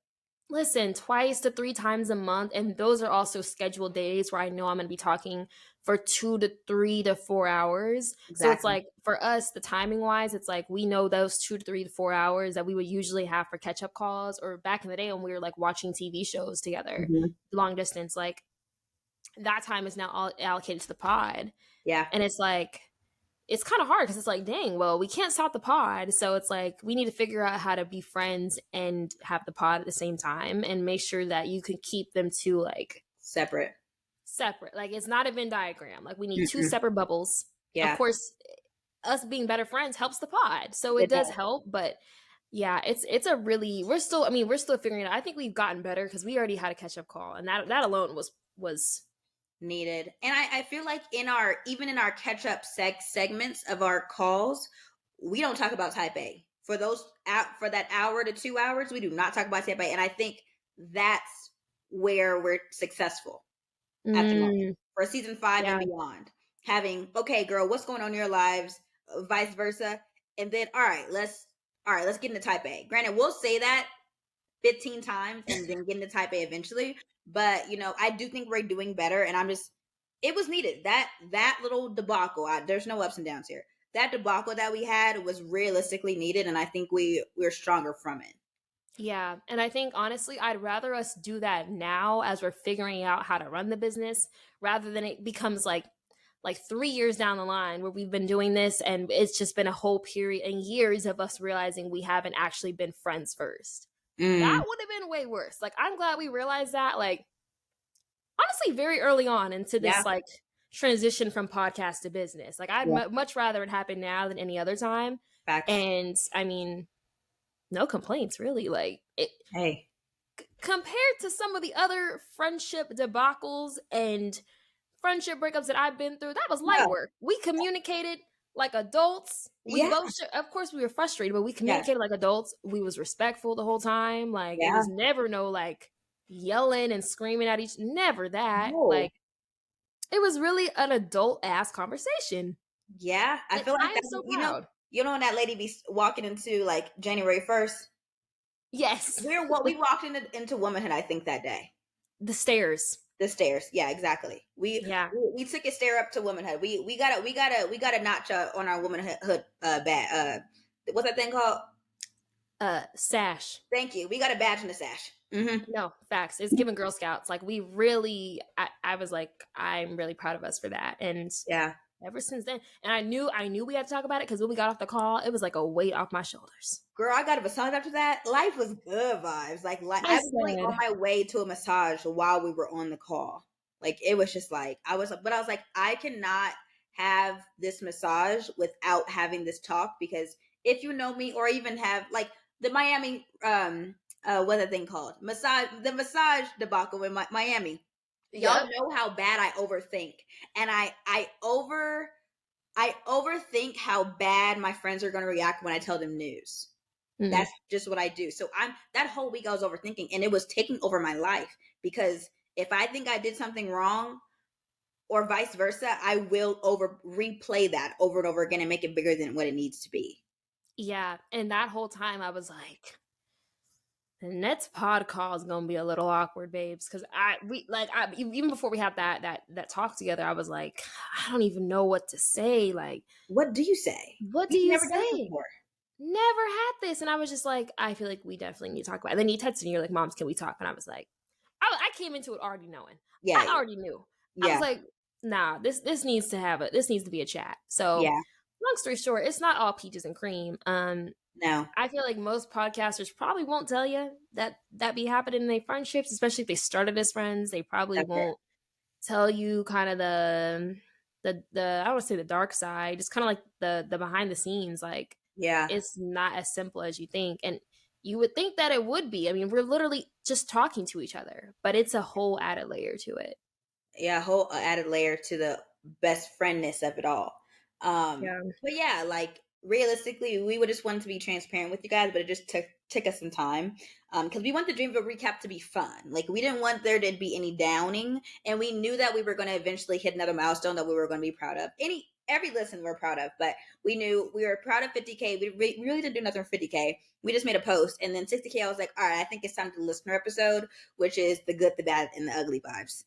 Listen, twice to three times a month, and those are also scheduled days where I know I'm going to be talking for 2 to 3 to 4 hours. So it's Exactly. like for us, the timing wise, it's like we know those 2 to 3 to 4 hours that we would usually have for catch up calls, or back in the day when we were like watching TV shows together, Hmm. long distance. Like that time is now all allocated to the pod, Yeah, and it's like it's kind of hard because it's like, dang, well, we can't stop the pod. So it's like we need to figure out how to be friends and have the pod at the same time and make sure that you can keep them two like separate. separate. Like it's not a Venn diagram. Like we need two Mm-mm. separate bubbles. Of Yeah, course, us being better friends helps the pod. So it it does does. help, but yeah, it's a really we're still figuring it out. I think we've gotten better because we already had a catch up call and that alone was Needed. And I feel like in our even in our catch up segments of our calls, we don't talk about type A. For those out for that hour to 2 hours, we do not talk about type A. And I think that's where we're successful at the moment mm, for season 5 and yeah. beyond. Having, okay, girl, what's going on in your lives, vice versa. And then all right, let's get into type A. Granted, we'll say that 15 times and then get into type A eventually. But I do think we're doing better, and it was needed. That little debacle. There's no ups and downs here. That debacle that we had was realistically needed, and I think we're stronger from it. Yeah. And I think honestly, I'd rather us do that now as we're figuring out how to run the business rather than it becomes like 3 years down the line where we've been doing this and it's just been a whole period and years of us realizing we haven't actually been friends first. That Mm, would have been way worse. Like I'm glad we realized that, like honestly, very early on into yeah, this like transition from podcast to business. Like I'd yeah, much rather it happen now than any other time. facts. And I mean, no complaints really. Like it, Hey, compared to some of the other friendship debacles and friendship breakups that I've been through, that was light no, work. We communicated like adults. We yeah, both, of course, we were frustrated, but we yes, communicated like adults. We was respectful the whole time. Like it yeah, was never no like yelling and screaming at each. Never that. no, Like it was really an adult ass conversation, yeah. I and feel I like am that. so proud. When that lady be walking into like January 1st. Yes, We walked into womanhood. I think that day. the stairs. The stairs. Yeah, exactly. We Yeah, we, we took a stair up to womanhood. We got a notch on our womanhood badge. What's that thing called? sash. Thank you. We got a badge and a sash. Hmm. No, facts. It's giving Girl Scouts. Like we really, I was like, I'm really proud of us for that. And Yeah. ever since then, and I knew we had to talk about it because when we got off the call, it was like a weight off my shoulders. Girl, I got a massage after that. Life was good vibes. Like I I was really on said, my way to a massage while we were on the call. Like it was just like but I was like, I cannot have this massage without having this talk because if you know me, or even have like the Miami, what's that thing called? The massage debacle in Miami. Y'all Yep. know how bad I overthink, and I overthink how bad my friends are going to react when I tell them news. Mm. That's just what I do. So that whole week I was overthinking, and it was taking over my life, because if I think I did something wrong, or vice versa, I will over replay that over and over again and make it bigger than what it needs to be. Yeah, and that whole time I was like, the next pod call is gonna be a little awkward, babes, because even before we had that talk together, I was like, I don't even know what to say. Like, What do you say? what do We've you never done this say? before. Never had this, and I was just like, I feel like we definitely need to talk about it. And then you texted me, you're like, "Moms, can we talk?" And I was like, I came into it already knowing. Yeah, I already knew. I was yeah, like, nah, this needs to have this needs to be a chat. So, yeah. long story short, it's not all peaches and cream. No, I feel like most podcasters probably won't tell you that be happening in their friendships, especially if they started as friends. They probably that's it. won't tell you kind of the I don't want to say the dark side, just kind of like the behind the scenes. Like, Yeah, it's not as simple as you think, and you would think that it would be. I mean, we're literally just talking to each other, but it's a whole added layer to it. yeah. A whole added layer to the best friendness of it all. Yeah. But yeah, like realistically, we would just want to be transparent with you guys, but it just took us some time. Because we want the Dreamville recap to be fun. Like we didn't want there to be any downing, and we knew that we were going to eventually hit another milestone that we were going to be proud of. Every listen we're proud of, but we knew we were proud of 50K. We really didn't do nothing for 50K. We just made a post, and then 60K. I was like, all right, I think it's time to the listener episode, which is the good, the bad, and the ugly vibes.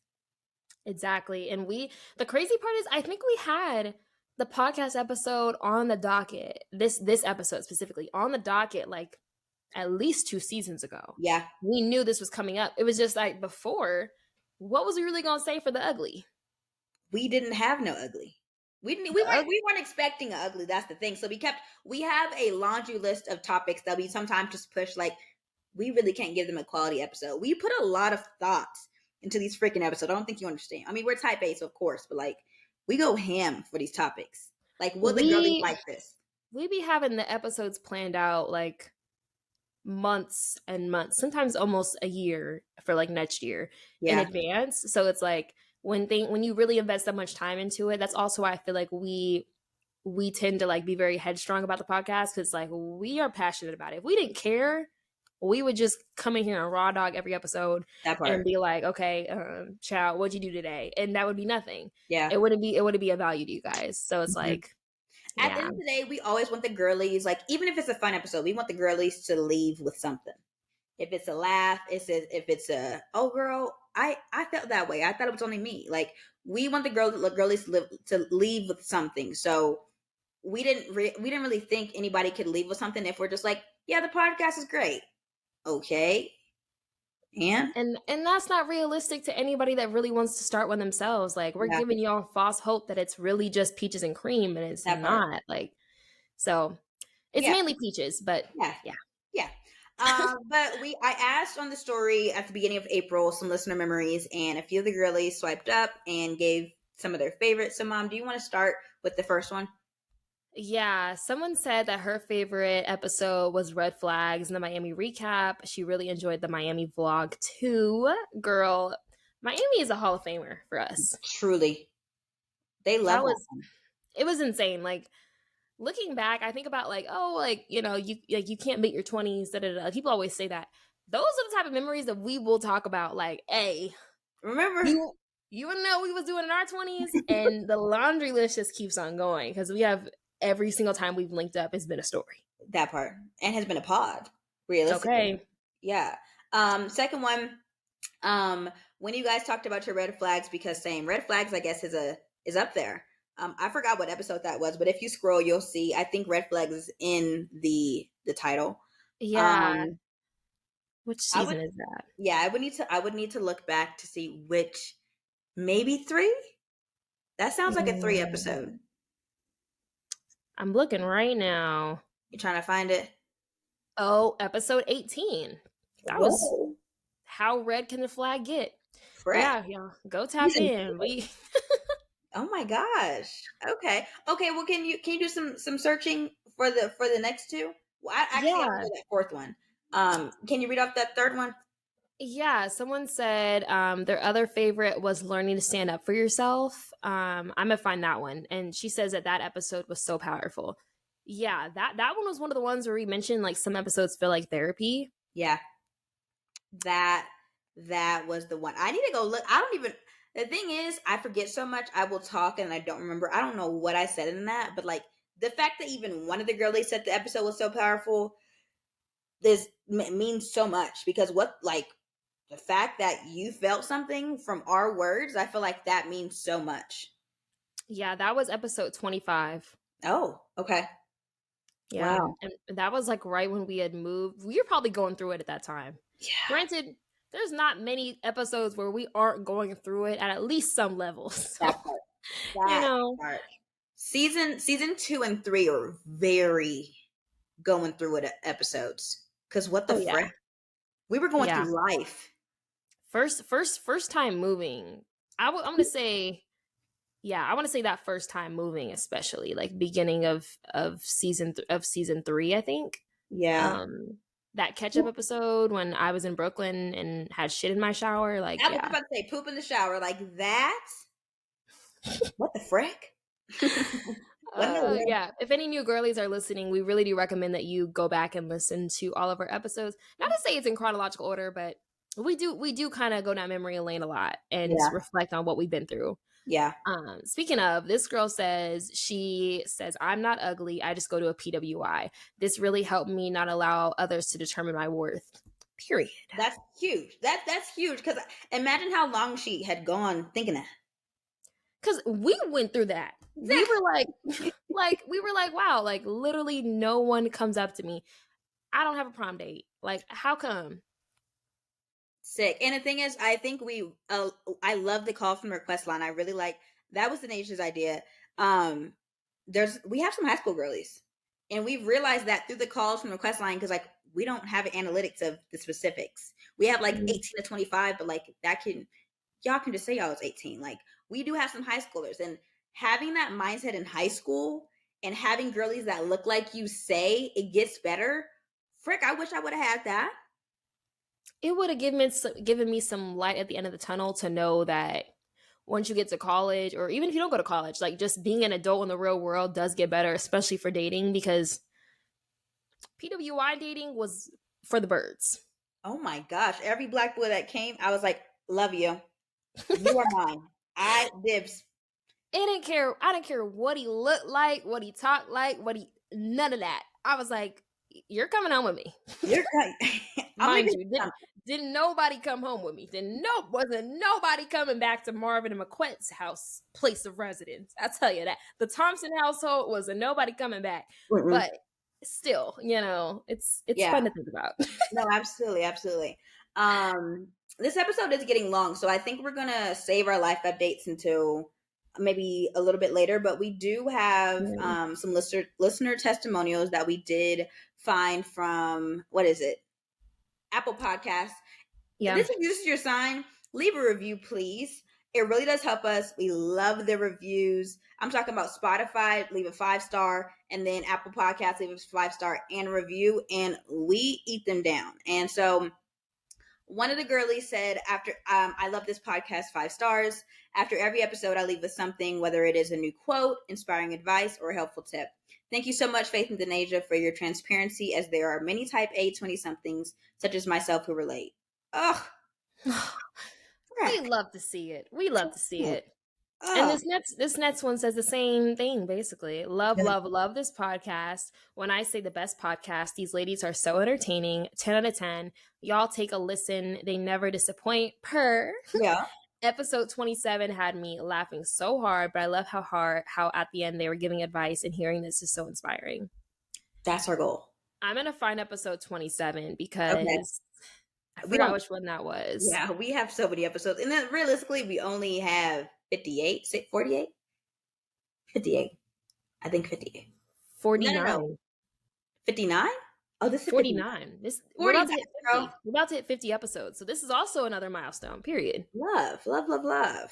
Exactly. And the crazy part is, I think we had the podcast episode on the docket, this episode specifically on the docket, like at least 2 seasons ago. Yeah, We knew this was coming up. It was just like, before, what was we really gonna say for the ugly? we didn't have no ugly. We didn't. The ugly. We weren't expecting an ugly. That's the thing. So we have a laundry list of topics that we sometimes just push. Like we really can't give them a quality episode. We put a lot of thoughts into these freaking episodes. I don't think you understand. I mean, we're type A, so of course, but like we go ham for these topics. Like, will the girlies we like this? we be having the episodes planned out like months and months, sometimes almost a year for like next year in Yeah, advance. So it's like, when you really invest that much time into it, that's also why I feel like we tend to like be very headstrong about the podcast, because like we are passionate about it. If we didn't care, we would just come in here and raw dog every episode that and part. be like, okay, child, what'd you do today? And that would be nothing. Yeah. It wouldn't be a value to you guys. So it's Mhm. like, At the yeah. end of the day, we always want the girlies, like even if it's a fun episode, we want the girlies to leave with something. If it's a laugh, if it's a oh girl, I felt that way. I thought it was only me. Like we want the girlies to leave with something. So we didn't really think anybody could leave with something if we're just like, yeah, the podcast is great. Okay, and And that's not realistic to anybody that really wants to start one themselves. Like, we're yeah, giving y'all false hope that it's really just peaches and cream, and it's that part. not. Like, so it's Yeah, mainly peaches, but yeah, yeah. yeah. But I asked on the story at the beginning of April some listener memories, and a few of the girlies swiped up and gave some of their favorites. So, Mom, do you want to start with the first one? Yeah, someone said that her favorite episode was Red Flags and the Miami recap. She really enjoyed the Miami vlog too. Girl, Miami is a Hall of Famer for us. Truly, they love That that was one. it was insane. Like, looking back, I think about like, oh, like, you can't beat your 20s, da, da, da. People always say that. Those are the type of memories that we will talk about. Like, hey, Remember you wanna know what we was doing in our 20s? And the laundry list just keeps on going, because we have every single time we've linked up, it's been a story. that part, and has been a pod, realistically. Okay. Yeah. Second one, when you guys talked about your red flags, because same red flags, I guess is up there. I forgot what episode that was, but if you scroll, you'll see. I think red flags is in the title. Yeah. Um, Which I would, season is that? yeah, I would need to look back to see which, maybe three. That sounds like a three Mm, episode. I'm looking right now. You trying to find it? Oh, episode 18. That was Whoa, How Red Can the Flag Get? frick! Yeah, yeah. Go tap Season in. We Oh my gosh. Okay. Okay. Well, can you do some searching for the next two? Well, I don't Yeah. know that fourth one. Can you read off that third one? Yeah, someone said their other favorite was learning to stand up for yourself. I'm gonna find that one, and she says that episode was so powerful. Yeah, that one was one of the ones where we mentioned like some episodes feel like therapy. Yeah, that that was the one. I need to go look. I don't even. The thing is, I forget so much. I will talk and I don't remember. I don't know what I said in that, but like the fact that even one of the girlies said the episode was so powerful, this means so much because what like the fact that you felt something from our words, I feel like that means so much. Yeah, that was episode 25. Oh, okay. Yeah, Wow. and that was like right when we had moved. We were probably going through it at that time. Yeah. Granted, there's not many episodes where we aren't going through it at least some level. So, That part. you That know, part. Season 2 and 3 are very going through it episodes. Cause what the oh yeah, frick? We were going yeah. through life. First time moving. I'm gonna say, yeah, I want to say that first time moving, especially like beginning of season 3, I think. Yeah. Um, that catch up episode when I was in Brooklyn and had shit in my shower, like I was yeah. about to say poop in the shower like that. What the frick? What in the world? Yeah, if any new girlies are listening, we really do recommend that you go back and listen to all of our episodes. Not to say it's in chronological order, but we do kind of go down memory lane a lot and Yeah. reflect on what we've been through. Yeah. Speaking of, this girl she says, I'm not ugly. I just go to a PWI. This really helped me not allow others to determine my worth. Period. That's huge. That's huge. Cause imagine how long she had gone thinking that. Because we went through that. We Exactly. were we were like, wow, like literally no one comes up to me. I don't have a prom date. Like, how come? Sick. And the thing is, I think I love the call from the request line. I really like that was the nation's idea. Um, we have some high school girlies, and we've realized that through the calls from the request line because like we don't have analytics of the specifics. We have like Mm. 18 to 25, but like that can y'all can just say y'all was 18. Like we do have some high schoolers, and having that mindset in high school and having girlies that look like you say it gets better. Frick, I wish I would have had that. It would have given me some light at the end of the tunnel to know that once you get to college, or even if you don't go to college, like just being an adult in the real world does get better, especially for dating, because PWI dating was for the birds. Oh my gosh. Every black boy that came, I was like, love you. You are mine. I dibs. I didn't care what he looked like, what he talked like, none of that. I was like, you're coming home with me. You're right. I'm Mind leaving you, something. didn't nobody come home with me. Wasn't nobody coming back to Marvin and McQuette's house, place of residence. I tell you that. The Thompson household wasn't nobody coming back. Mm-mm. But still, it's Yeah. fun to think about. No, absolutely, absolutely. This episode is getting long, so I think we're gonna save our life updates until maybe a little bit later. But we do have some listener testimonials that we did find from what is it? Apple Podcasts. If Yeah. this is your sign, leave a review, please. It really does help us. We love the reviews. I'm talking about Spotify, leave a 5-star, and then Apple Podcasts, leave a 5-star and review, and we eat them down. And so one of the girlies said, after I love this podcast, 5 stars. After every episode, I leave with something, whether it is a new quote, inspiring advice, or a helpful tip. Thank you so much, Faith and Denasia, for your transparency, as there are many type A 20-somethings, such as myself, who relate. Ugh. We love to see it. We love to see it. And Ugh. this next one says the same thing, basically. Love, love, love this podcast. When I say the best podcast, these ladies are so entertaining. 10 out of 10. Y'all take a listen. They never disappoint. Yeah. Episode 27 had me laughing so hard, but I love how at the end they were giving advice, and hearing this is so inspiring. That's our goal. I'm going to find episode 27 because I We forgot don't- which one that was. Yeah, we have so many episodes. And then realistically, we only have 58, 48? 58. I think 58. 49. No. 59? Oh, this is 49. We're about to hit 50. girl. We're about to hit 50 episodes. So this is also another milestone, period. Love, love, love, love.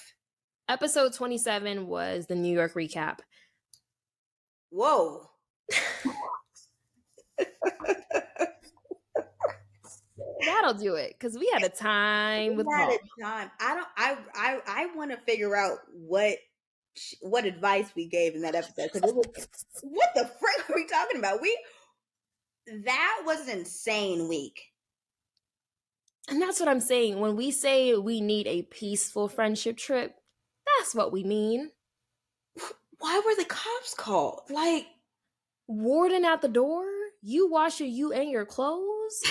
Episode 27 was the New York recap. Whoa. That'll do it because we had a time with Paul. I want to figure out what advice we gave in that episode, because it was, what the frick are we talking about? That was an insane week. And that's what I'm saying. When we say we need a peaceful friendship trip, that's what we mean. Why were the cops called? Like, warden at the door? You wash you and your clothes?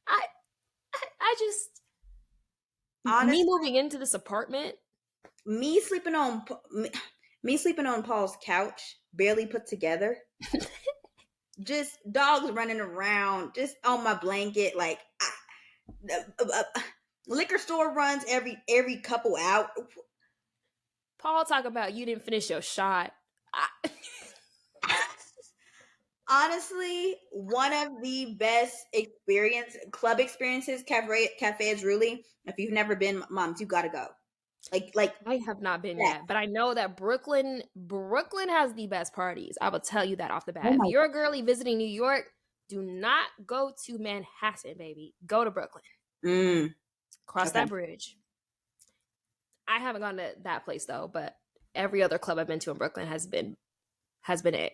I just, honestly, me moving into this apartment, me sleeping on Paul's couch, barely put together. Just dogs running around, just on my blanket, like liquor store runs every couple out. Paul talk about you didn't finish your shot. Honestly, one of the best club experiences, Cafes really. If you've never been, moms, you gotta go. Like I have not been yet, but I know that Brooklyn has the best parties. I will tell you that off the bat. If you're a girly visiting New York, do not go to Manhattan, baby. Go to Brooklyn. Cross that bridge. I haven't gone to that place though, but every other club I've been to in Brooklyn has been it.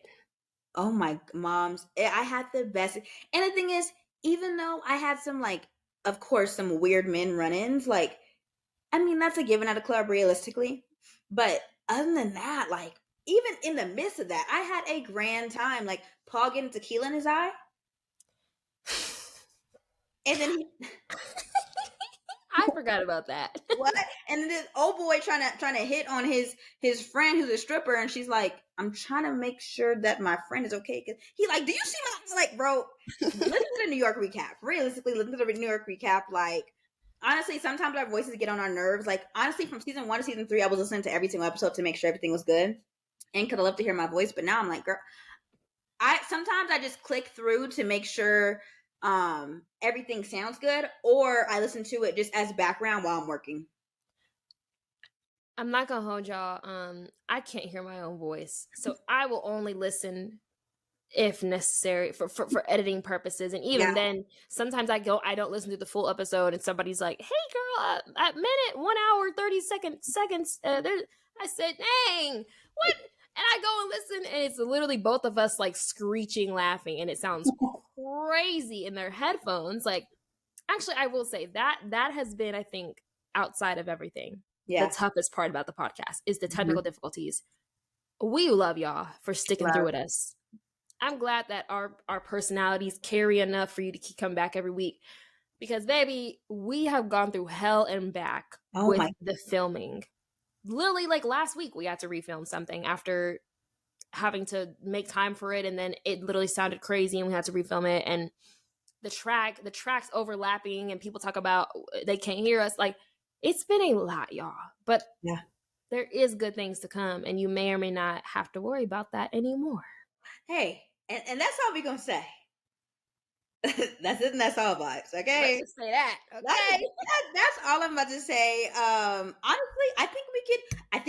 Oh my moms, I had the best. And the thing is, even though I had some, like, of course, some weird men run-ins, like, I mean, that's a given at a club realistically. But other than that, like, even in the midst of that, I had a grand time. Like, Paul getting tequila in his eye. And then I forgot about that. What? And then this old boy trying to hit on his friend who's a stripper, and she's like, I'm trying to make sure that my friend is okay. Cause he like, do you see my, like, bro, listen to the New York recap. Realistically, listen to the New York recap. Like, honestly, sometimes our voices get on our nerves. Like, honestly, from season 1 to season 3, I was listening to every single episode to make sure everything was good. And could have loved to hear my voice, but now I'm like, girl, sometimes I just click through to make sure everything sounds good, or I listen to it just as background while I'm working. I'm not gonna hold y'all. I can't hear my own voice, so I will only listen if necessary for editing purposes. And even then, sometimes I don't listen to the full episode, and somebody's like, "Hey, girl, at minute 1 hour 30 seconds, I said, "Dang, what?" And I go and listen, and it's literally both of us like screeching, laughing, and it sounds crazy in their headphones. Like, actually, I will say that has been, I think, outside of everything, the toughest part about the podcast is the technical difficulties. We love y'all for sticking through with us. I'm glad that our personalities carry enough for you to keep coming back every week, because baby, we have gone through hell and back with the filming. Literally, like last week, we had to refilm something after having to make time for it, and then it literally sounded crazy, and we had to refilm it, and the tracks overlapping, and people talk about they can't hear us. Like, it's been a lot, y'all. But there is good things to come, and you may or may not have to worry about that anymore. Hey, and that's all we're gonna say. That's it, and that's all vibes. Okay, let's just say that. Okay, that's all I'm about to say. Honestly, I think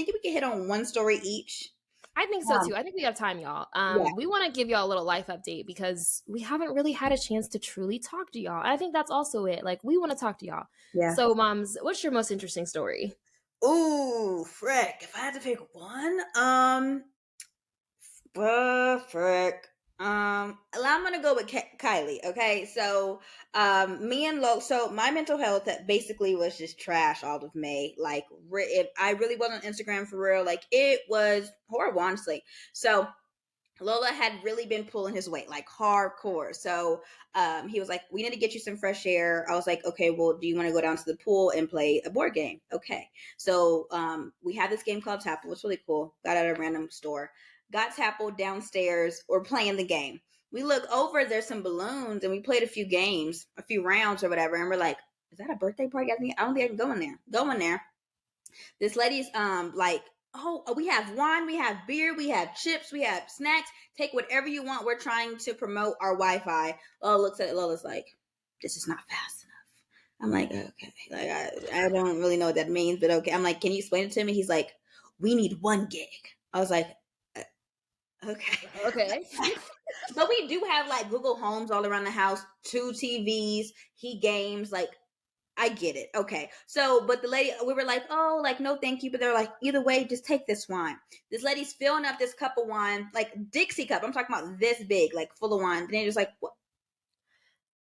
we could hit on one story each. I think so too. I think we have time, y'all. We want to give y'all a little life update because we haven't really had a chance to truly talk to y'all. I think that's also it. Like, we want to talk to y'all. Yeah. So, moms, what's your most interesting story? Ooh, frick! If I had to pick one, frick. I'm gonna go with Kylie. Okay, so me and so my mental health that basically was just trash all of May. Like, if I really wasn't on Instagram for real, like, it was horrible, honestly. So Lola had really been pulling his weight, like hardcore. So he was like, we need to get you some fresh air. I was like, okay, well, do you want to go down to the pool and play a board game? Okay. So we had this game called Tapple, which was really cool. Got at a random store. Got Tapple downstairs. We're playing the game. We look over, there's some balloons, and we played a few games, a few rounds or whatever. And we're like, is that a birthday party? I don't think I can go in there. Go in there. This lady's like, oh, we have wine, we have beer, we have chips, we have snacks. Take whatever you want. We're trying to promote our Wi-Fi. Lola looks at it. Lola's like, this is not fast enough. I'm like, okay, like I don't really know what that means, but okay. I'm like, can you explain it to me? He's like, we need 1 gig. I was like, "Uh, okay. Okay. But we do have like Google Homes all around the house, 2 TVs, he games, like I get it. Okay. So, but the lady, we were like, oh, like, no, thank you. But they're like, either way, just take this wine. This lady's filling up this cup of wine, like Dixie cup. I'm talking about this big, like full of wine. And they're just like, what?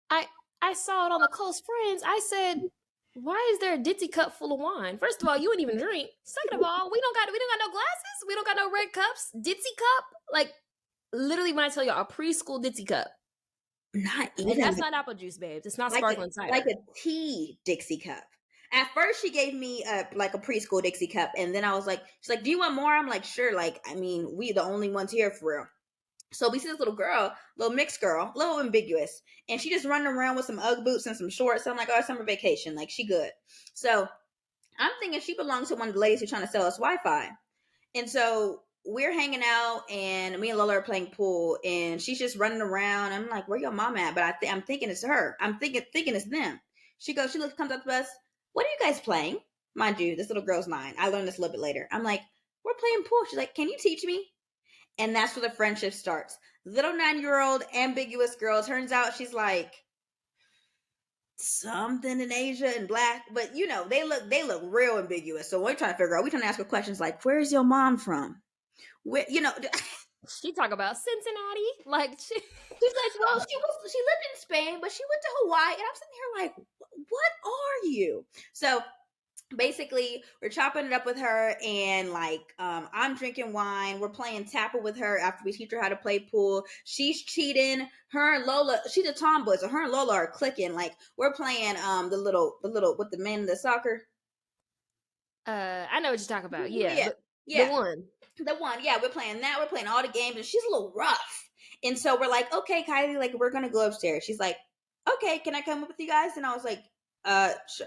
I I saw it on the close friends. I said, why is there a ditty cup full of wine? First of all, you wouldn't even drink. Second of all, we don't got no glasses. We don't got no red cups. Ditzy cup, like literally when I tell you a preschool ditzy cup, Not and even that's not apple juice, babes. It's not like sparkling like cider. a tea Dixie cup. At first, she gave me like a preschool Dixie cup, and then I was like, she's like, "Do you want more?" I'm like, "Sure." Like, I mean, we the only ones here for real. So we see this little girl, little mixed girl, a little ambiguous, and she just running around with some UGG boots and some shorts. So I'm like, oh, summer vacation, like she good. So I'm thinking she belongs to one of the ladies who's trying to sell us Wi-Fi. And so we're hanging out, and me and Lola are playing pool, and she's just running around. I'm like, where your mom at? But I'm thinking it's her. I'm thinking it's them. She looks, comes up to us. What are you guys playing? Mind you, this little girl's 9. I learned this a little bit later. I'm like, we're playing pool. She's like, can you teach me? And that's where the friendship starts. Little 9-year-old ambiguous girl. Turns out she's like something in Asia and black, but you know they look real ambiguous. So we're trying to figure out. We're trying to ask her questions like, "Where's your mom from?" Where you know? She talk about Cincinnati, like she, She's like, "Well, she lived in Spain, but she went to Hawaii." And I'm sitting here like, "What are you?" So basically we're chopping it up with her, and like I'm drinking wine, we're playing tapper with her after we teach her how to play pool. She's cheating. Her and Lola, she's a tomboy, so her and Lola are clicking. Like we're playing the little with the men in the soccer. I know what you're talking about. Yeah, Yeah, the yeah, one. the one. Yeah, we're playing that. We're playing all the games, and she's a little rough. And so we're like, okay, Kylie, like we're gonna go upstairs. She's like, okay, can I come up with you guys? And I was like,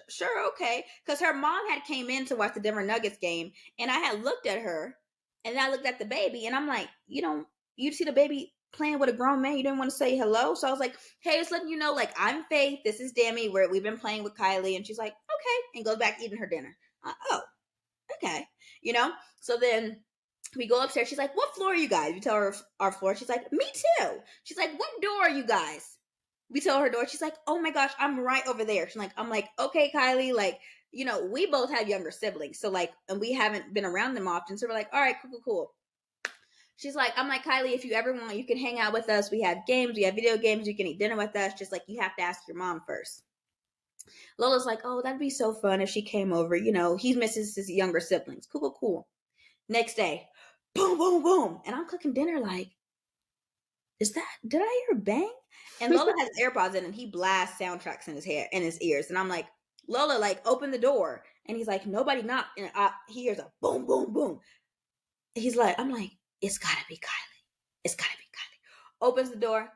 sure, okay, because her mom had came in to watch the Denver Nuggets game, and I had looked at her, and I looked at the baby, and I'm like, you see the baby playing with a grown man, you didn't want to say hello. So I was like, hey, just letting you know, like I'm Faith, this is Demi, we've been playing with Kylie, and she's like, okay, and goes back eating her dinner. Oh, okay, you know. So then we go upstairs. She's like, what floor are you guys? We tell her our floor. She's like, me too. She's like, what door are you guys? We tell her door. She's like, oh my gosh, I'm right over there. I'm like, okay, Kylie, like, we both have younger siblings. So like, and we haven't been around them often. So we're like, all right, cool, cool, cool. She's like, I'm like, Kylie, if you ever want, you can hang out with us. We have games, we have video games, you can eat dinner with us. Just like, you have to ask your mom first. Lola's like, oh, that'd be so fun if she came over. He misses his younger siblings. Cool, cool, cool. Next day, boom, boom, boom. And I'm cooking dinner like, did I hear a bang? And Lola has AirPods in and he blasts soundtracks in his ears. And I'm like, Lola, like, open the door. And he's like, nobody knocked. And he hears a boom, boom, boom. I'm like, it's gotta be Kylie. It's gotta be Kylie. Opens the door.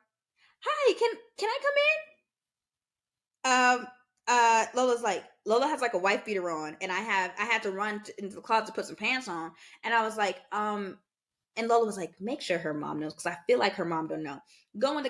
Hi, can I come in? Lola has like a wife beater on, and I had to run into the closet to put some pants on, and I was like, and Lola was like, make sure her mom knows because I feel like her mom don't know. Go into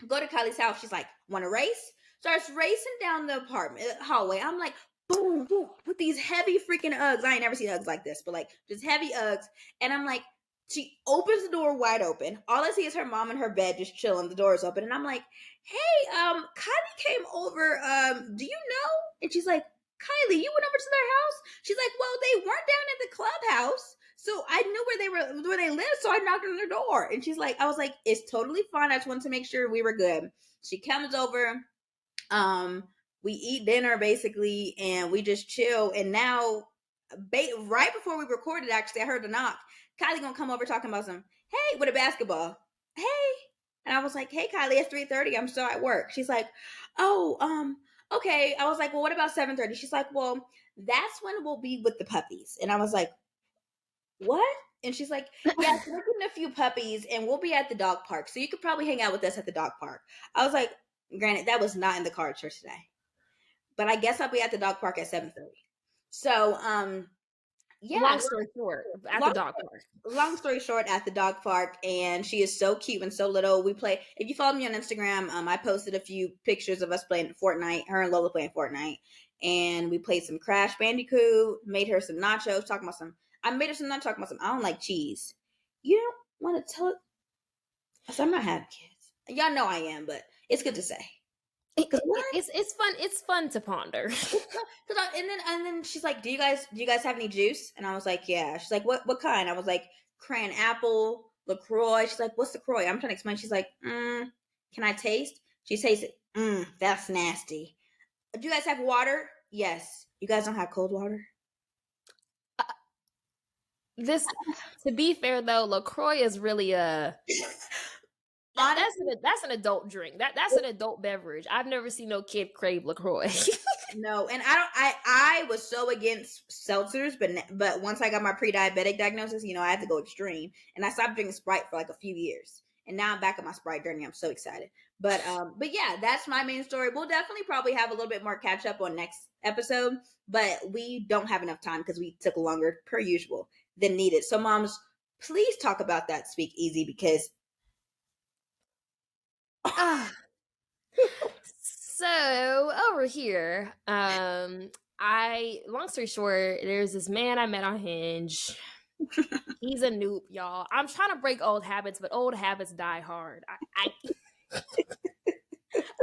go to Kylie's house. She's like, want to race? Starts racing down the apartment hallway. I'm like, boom, boom, with these heavy freaking Uggs. I ain't never seen Uggs like this, but like just heavy Uggs. And I'm like, she opens the door wide open. All I see is her mom in her bed just chilling. The door is open, and I'm like, hey, Kylie came over. Do you know? And she's like, Kylie, you went over to their house? She's like, well, they weren't down at the clubhouse. So I knew where they lived, so I knocked on their door. And I was like, it's totally fine. I just wanted to make sure we were good. She comes over, we eat dinner basically, and we just chill. And now, right before we recorded, actually, I heard the knock. Kylie gonna come over talking about hey, with a basketball. Hey. And I was like, hey, Kylie, it's 3:30. I'm still at work. She's like, oh, okay. I was like, well, what about 7:30? She's like, well, that's when we'll be with the puppies. And I was like, what? And she's like, yeah, so we're getting a few puppies and we'll be at the dog park. So you could probably hang out with us at the dog park. I was like, granted, that was not in the cards for today. But I guess I'll be at the dog park at 7:30. So Yeah, Long story short, at the long dog park. long story short, at the dog park, and she is so cute and so little. We play. If you follow me on Instagram, I posted a few pictures of us playing Fortnite. Her and Lola playing Fortnite, and we played some Crash Bandicoot. Made her some nachos. Talking about some. I made her some nachos. Talking about some. I don't like cheese. You don't want to tell. So I'm not having kids. Y'all know I am, but it's good to say. Cause what? It's fun. It's fun to ponder. And then she's like, "Do you guys have any juice?" And I was like, "Yeah." She's like, "What kind?" I was like, "Cran apple, LaCroix." She's like, "What's LaCroix?" I'm trying to explain. She's like, "Can I taste?" She tastes it. That's nasty. Do you guys have water? Yes. You guys don't have cold water? This, to be fair though, LaCroix is really that's an adult drink. That's an adult beverage. I've never seen no kid crave LaCroix. No, and I was so against seltzers, but once I got my pre-diabetic diagnosis, I had to go extreme, and I stopped drinking Sprite for like a few years, and now I'm back on my Sprite journey. I'm so excited, but yeah, that's my main story. We'll definitely probably have a little bit more catch up on next episode, but we don't have enough time because we took longer per usual than needed. So, moms, please talk about that speakeasy because So over here, I long story short, there's this man I met on Hinge. He's a noob, y'all. I'm trying to break old habits, but old habits die hard.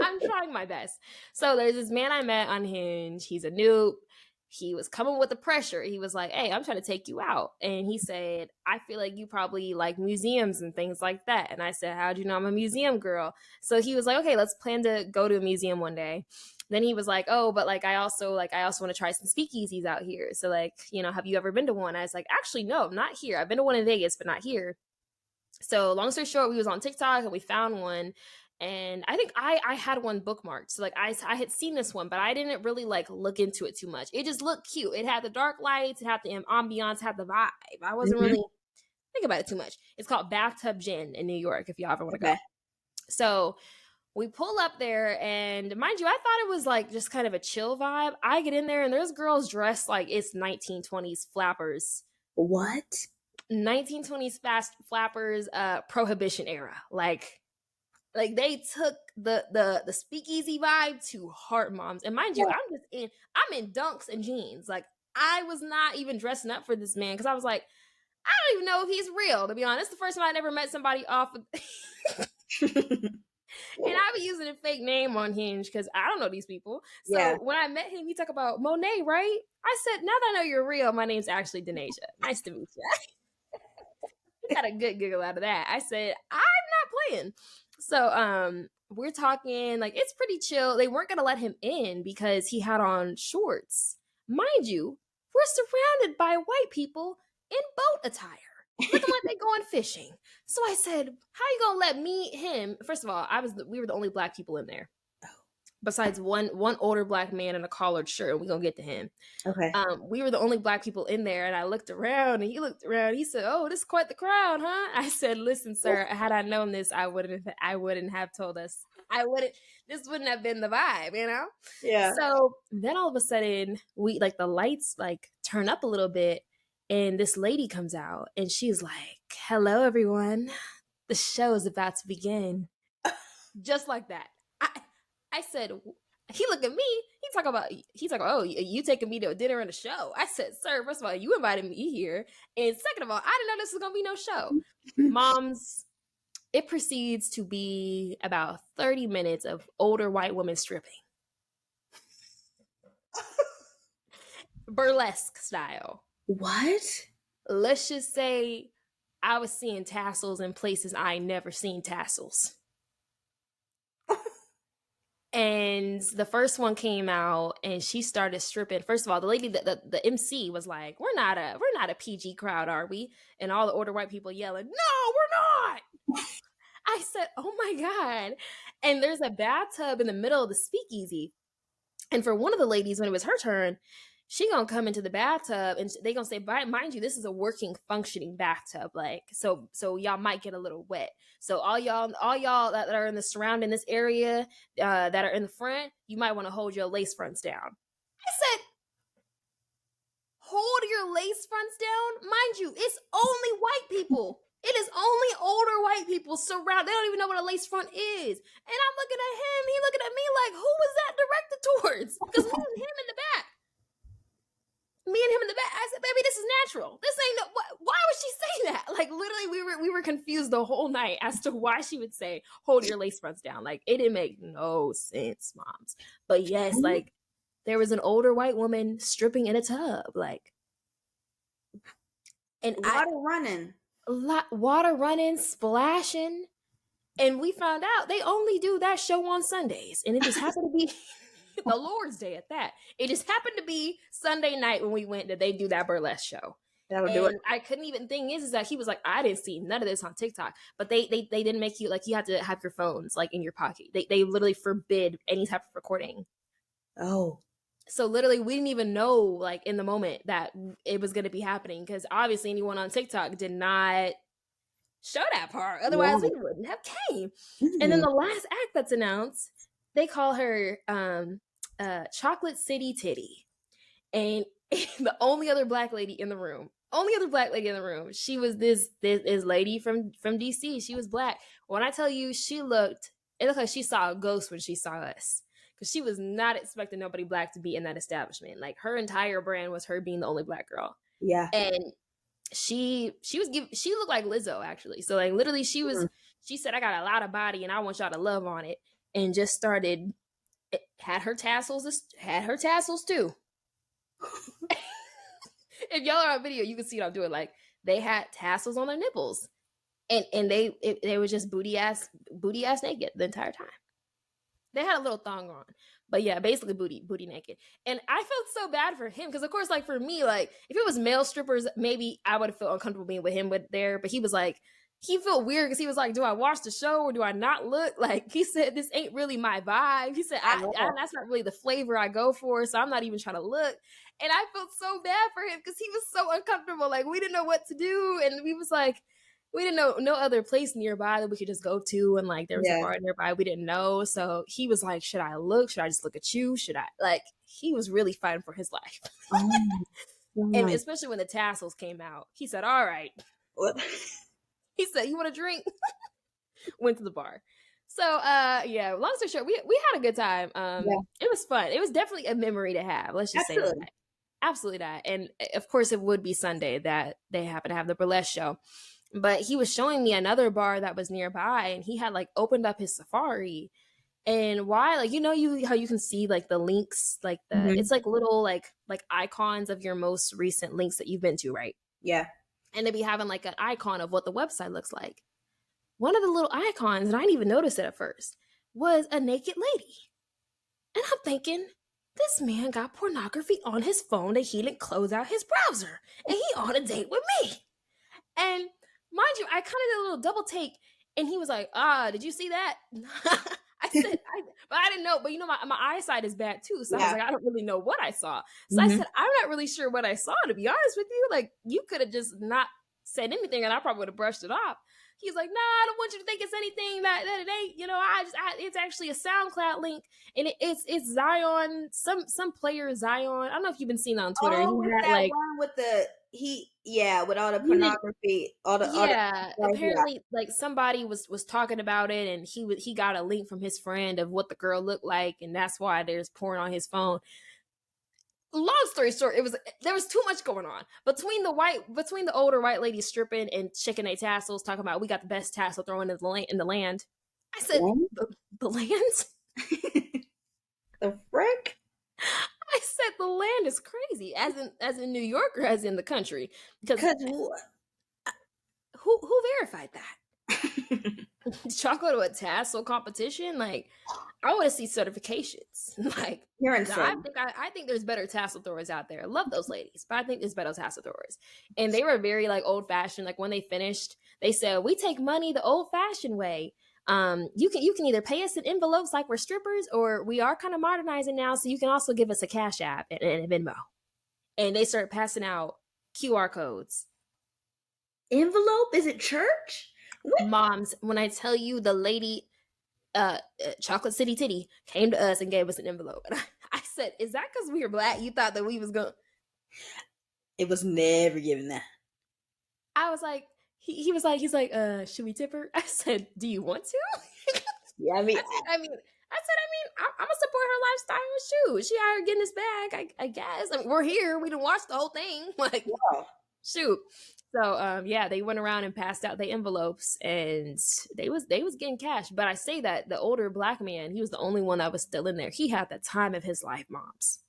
I'm trying my best. So there's this man I met on Hinge. He's a noob. He was coming with the pressure. He was like, "Hey, I'm trying to take you out." And he said, "I feel like you probably like museums and things like that." And I said, "How'd you know I'm a museum girl?" So he was like, "Okay, let's plan to go to a museum one day." Then he was like, "Oh, but I also want to try some speakeasies out here. So have you ever been to one?" I was like, "Actually, no, not here. I've been to one in Vegas, but not here." So long story short, we was on TikTok and we found one, and I think I had one bookmarked. So I had seen this one, but I didn't really look into it too much. It just looked cute. It had the dark lights, it had the ambiance, had the vibe. I wasn't Mhm. really think about it too much. It's called Bathtub Gin in New York. If y'all ever want to go. Okay. So we pull up there, and mind you, I thought it was just kind of a chill vibe. I get in there, and there's girls dressed like it's 1920s flappers. What? 1920s fast flappers, prohibition era. Like they took the speakeasy vibe to heart, moms. And mind you, I'm in dunks and jeans. Like I was not even dressing up for this man because I was like, I don't even know if he's real, to be honest. The first time I ever met somebody off of and I be using a fake name on Hinge because I don't know these people. Yeah. So when I met him, he talked about Monet, right? I said, now that I know you're real, my name's actually Denasia. Nice to meet you. He got a good giggle out of that. I said, I'm not playing. So we're talking, it's pretty chill. They weren't gonna let him in because he had on shorts. Mind you, we're surrounded by white people in boat attire. Looking like they going fishing. So I said, how you gonna let him? First of all, we were the only black people in there. Besides one older black man in a collared shirt, and we're gonna get to him. Okay. We were the only black people in there, and I looked around, and he looked around. He said, "Oh, this is quite the crowd, huh?" I said, "Listen, sir, had I known this, I wouldn't have told us. This wouldn't have been the vibe, you know." Yeah. So then all of a sudden, we the lights turn up a little bit, and this lady comes out, and she's like, "Hello, everyone. The show is about to begin." Just like that. I said, he looked at me. He's like, "Oh, you taking me to a dinner and a show?" I said, "Sir, first of all, you invited me here, and second of all, I didn't know this was gonna be no show." Moms, it proceeds to be about 30 minutes of older white women stripping, burlesque style. What? Let's just say I was seeing tassels in places I never seen tassels. And the first one came out, and she started stripping. First of all, the lady, the MC was like, we're not a PG crowd, are we?" And all the older white people yelling, "No, we're not." I said, "Oh my God." And there's a bathtub in the middle of the speakeasy. And for one of the ladies, when it was her turn, she gonna come into the bathtub, and they gonna say, mind you, this is a working, functioning bathtub. So y'all might get a little wet. So all y'all that are in the surrounding this area, that are in the front, you might want to hold your lace fronts down. I said, hold your lace fronts down. Mind you, it's only white people. It is only older white people surround. They don't even know what a lace front is. And I'm looking at him. He looking at me like, who was that directed towards? Because me and him in the back. Me and him in the back. I said, baby, this is natural. This ain't no. Why would she say that? Like literally, we were confused the whole night as to why she would say, hold your lace fronts down. Like it didn't make no sense, moms. But yes, like there was an older white woman stripping in a tub, like, and water running, splashing, and we found out they only do that show on Sundays, and it just happened to be the Lord's Day at that. It just happened to be Sunday night when we went that they do that burlesque show. That'll do it. I couldn't even. Thing is that he was like, I didn't see none of this on TikTok, but they didn't make you like you had to have your phones like in your pocket. They literally forbid any type of recording. Oh. So literally, we didn't even know like in the moment that it was going to be happening because obviously anyone on TikTok did not show that part. Otherwise, we wouldn't have came. Mm-hmm. And then the last act that's announced, they call her Chocolate City Titty, and the only other black lady in the room. She was this lady from DC. She was black. When I tell you, it looked like she saw a ghost when she saw us. Because she was not expecting nobody black to be in that establishment. Like her entire brand was her being the only black girl. Yeah. And she looked like Lizzo actually. So like literally she said, I got a lot of body and I want y'all to love on it. And just started, had her tassels too. If y'all are on video, you can see what I'm doing. Like they had tassels on their nipples. And they were just booty ass naked the entire time. They had a little thong on, but yeah, basically booty naked. And I felt so bad for him because, of course, like for me, like if it was male strippers, maybe I would have felt uncomfortable being with him there. But he was like, he felt weird because he was like, "Do I watch the show or do I not look?" Like he said, "This ain't really my vibe." He said, "That's not really the flavor I go for, so I'm not even trying to look." And I felt so bad for him because he was so uncomfortable. Like we didn't know what to do, and we was like. We didn't know no other place nearby that we could just go to. And like, there was a bar nearby we didn't know. So he was like, should I look? Should I just look at you? Should I like, he was really fighting for his life. And especially when the tassels came out, he said, all right. What? He said, you want a drink? Went to the bar. So, yeah, long story short, we had a good time. It was fun. It was definitely a memory to have. Let's just say that. Absolutely not. And of course it would be Sunday that they happen to have the burlesque show. But he was showing me another bar that was nearby, and he had like opened up his Safari. And why, like, how you can see like the links, like it's like little like icons of your most recent links that you've been to, right? Yeah. And they'd be having like an icon of what the website looks like. One of the little icons, and I didn't even notice it at first, was a naked lady. And I'm thinking, this man got pornography on his phone that he didn't close out his browser, and he on a date with me. And mind you, I kind of did a little double take, and he was like, did you see that? I said, but I didn't know, but my eyesight is bad too. So I was like, I don't really know what I saw. So I said, I'm not really sure what I saw, to be honest with you. Like, you could have just not said anything and I probably would have brushed it off. He's like, nah, I don't want you to think it's anything that it ain't, it's actually a SoundCloud link, and it's Zion, some player Zion. I don't know if you've been seeing that on Twitter. Oh, that one with with all the pornography, apparently like somebody was talking about it, and he got a link from his friend of what the girl looked like, and that's why there's porn on his phone. Long story short, there was too much going on between the older white ladies stripping and shaking their tassels, talking about we got the best tassel throwing in the land. I said, the land? The frick? I said the land is crazy, as in New York or as in the country, because who verified that? Y'all go to a tassel competition? Like, I want to see certifications. Like, you're insane. I think there's better tassel throwers out there. I love those ladies, but I think there's better tassel throwers. And they were very like old fashioned. Like when they finished, they said, "We take money the old fashioned way. You can either pay us in envelopes like we're strippers, or we are kind of modernizing now, so you can also give us a Cash App and a Venmo." And they started passing out QR codes. Envelope? Is it church? What? Moms, when I tell you the lady, Chocolate City Titty, came to us and gave us an envelope. And I said, is that because we were black? You thought that we was going? It was never given that. I was like, he's like, should we tip her? I said, do you want to? Yeah, I mean, I'm gonna support her lifestyle. Shoot, she out here getting this bag. I guess. I mean, we're here. We didn't watch the whole thing. Like, wow. shoot. So, yeah, they went around and passed out the envelopes, and they was getting cash. But I say that the older black man, he was the only one that was still in there. He had the time of his life, moms.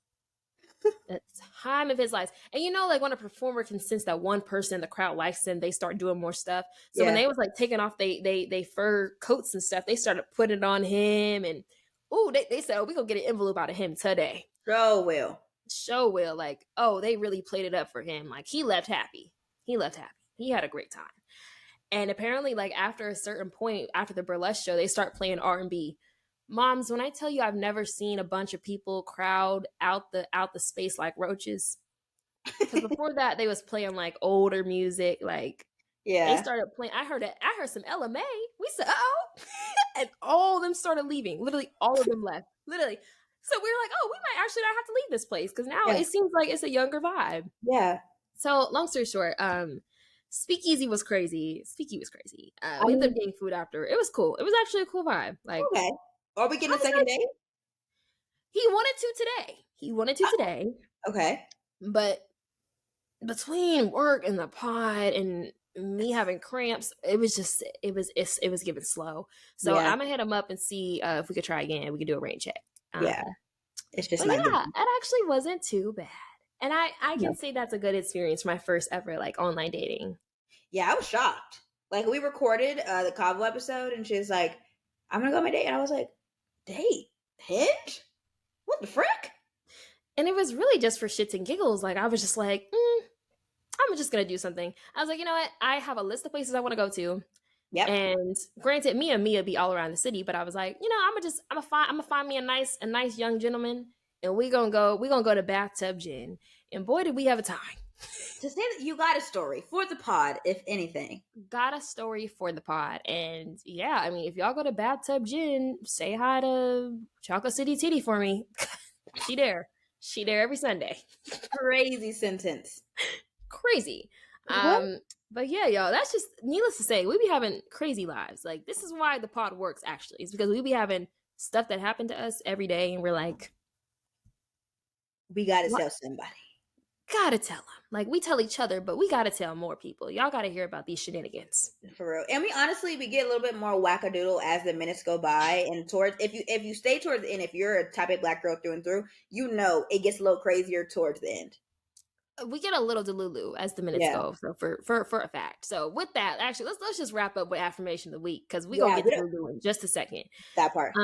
The time of his life. And you know, like when a performer can sense that one person in the crowd likes them, they start doing more stuff. So when Yeah. they was like taking off they fur coats and stuff, they started putting it on him, and they said, oh, we gonna get an envelope out of him today. So well. Show will, like, oh, they really played it up for him. Like he left happy. He left happy. He had a great time. And apparently, like after a certain point, after the burlesque show, they start playing R&B. Moms, when I tell you I've never seen a bunch of people crowd out the space like roaches. Because before that, they was playing like older music. Like they Yeah. started playing. I heard some LMA. We said, oh, and all of them started leaving. Literally, all of them left. Literally. So we were like, oh, we might actually not have to leave this place because now Yeah. it seems like it's a younger vibe. Yeah. So long story short, Speakeasy was crazy. Speakeasy was crazy. We ended up getting food after. It was cool. It was actually a cool vibe. Like, okay. Are we getting I a was second like, date? he wanted to today. He wanted to today, Okay. but between work and the pod and me having cramps, it was giving slow. So Yeah. I'm gonna hit him up and see if we could try again. We could do a rain check. Yeah. It's just But not yeah, giving. it actually wasn't too bad. And I No. can say that's a good experience for my first ever like online dating. Yeah, I was shocked. Like we recorded the Cabo episode, and she was like, "I'm gonna go on my date," and I was like, "Date? Hinge? What the frick?" And it was really just for shits and giggles. Like I was just like, I'm just gonna do something. I was like, you know what? I have a list of places I want to go to. Yep. And granted, me and Mia be all around the city, but I was like, you know, I'm gonna find me a nice young gentleman, and we gonna go to Bathtub Gin. And boy, did we have a time. To say that you got a story for the pod, if anything. Got a story for the pod. And yeah, I mean, if y'all go to Bathtub Gin, say hi to Chocolate City Titty for me. She there every Sunday. Crazy sentence. Crazy. What? But yeah, y'all, that's just needless to say, we be having crazy lives. Like this is why the pod works actually. It's because we be having stuff that happened to us every day, and we're like, We gotta what? tell somebody. Gotta tell them. Like we tell each other, but we gotta tell more people. Y'all gotta hear about these shenanigans. For real. And we honestly we get a little bit more wackadoodle as the minutes go by. And towards if you stay towards the end, if you're a type of black girl through and through, you know it gets a little crazier towards the end. We get a little delulu as the minutes go. So for a fact. So with that, actually, let's just wrap up with affirmation of the week because we gonna get to delulu in just a second. That part.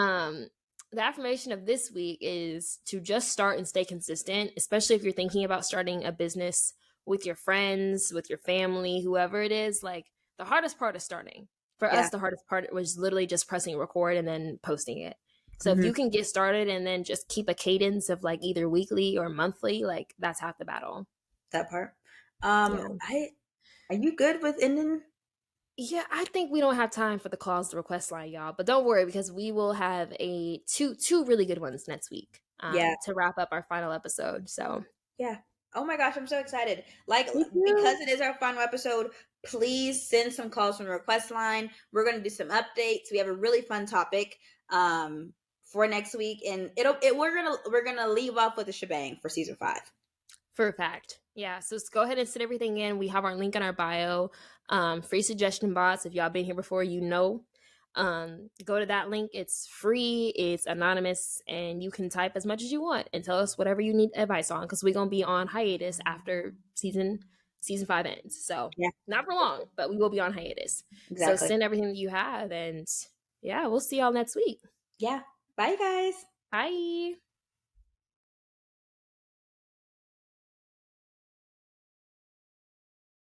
The affirmation of this week is to just start and stay consistent, especially if you're thinking about starting a business with your friends, with your family, whoever it is. Like the hardest part is starting. For us, the hardest part was literally just pressing record and then posting it. So if you can get started and then just keep a cadence of like either weekly or monthly, like that's half the battle. That part. Are you good with ending? Yeah, I think we don't have time for the calls to request line, y'all. But don't worry because we will have two really good ones next week. To wrap up our final episode. So yeah. Oh my gosh, I'm so excited. Like because it is our final episode, please send some calls from the request line. We're gonna do some updates. We have a really fun topic for next week, and we're gonna leave off with a shebang for season 5. For a fact. Yeah. So go ahead and send everything in. We have our link in our bio. Free suggestion box. If y'all been here before, you know. Go to that link. It's free, it's anonymous, and you can type as much as you want and tell us whatever you need advice on because we're gonna be on hiatus after season 5 ends. So not for long, but we will be on hiatus. Exactly. So send everything that you have, and yeah, we'll see y'all next week. Yeah. Bye guys. Bye.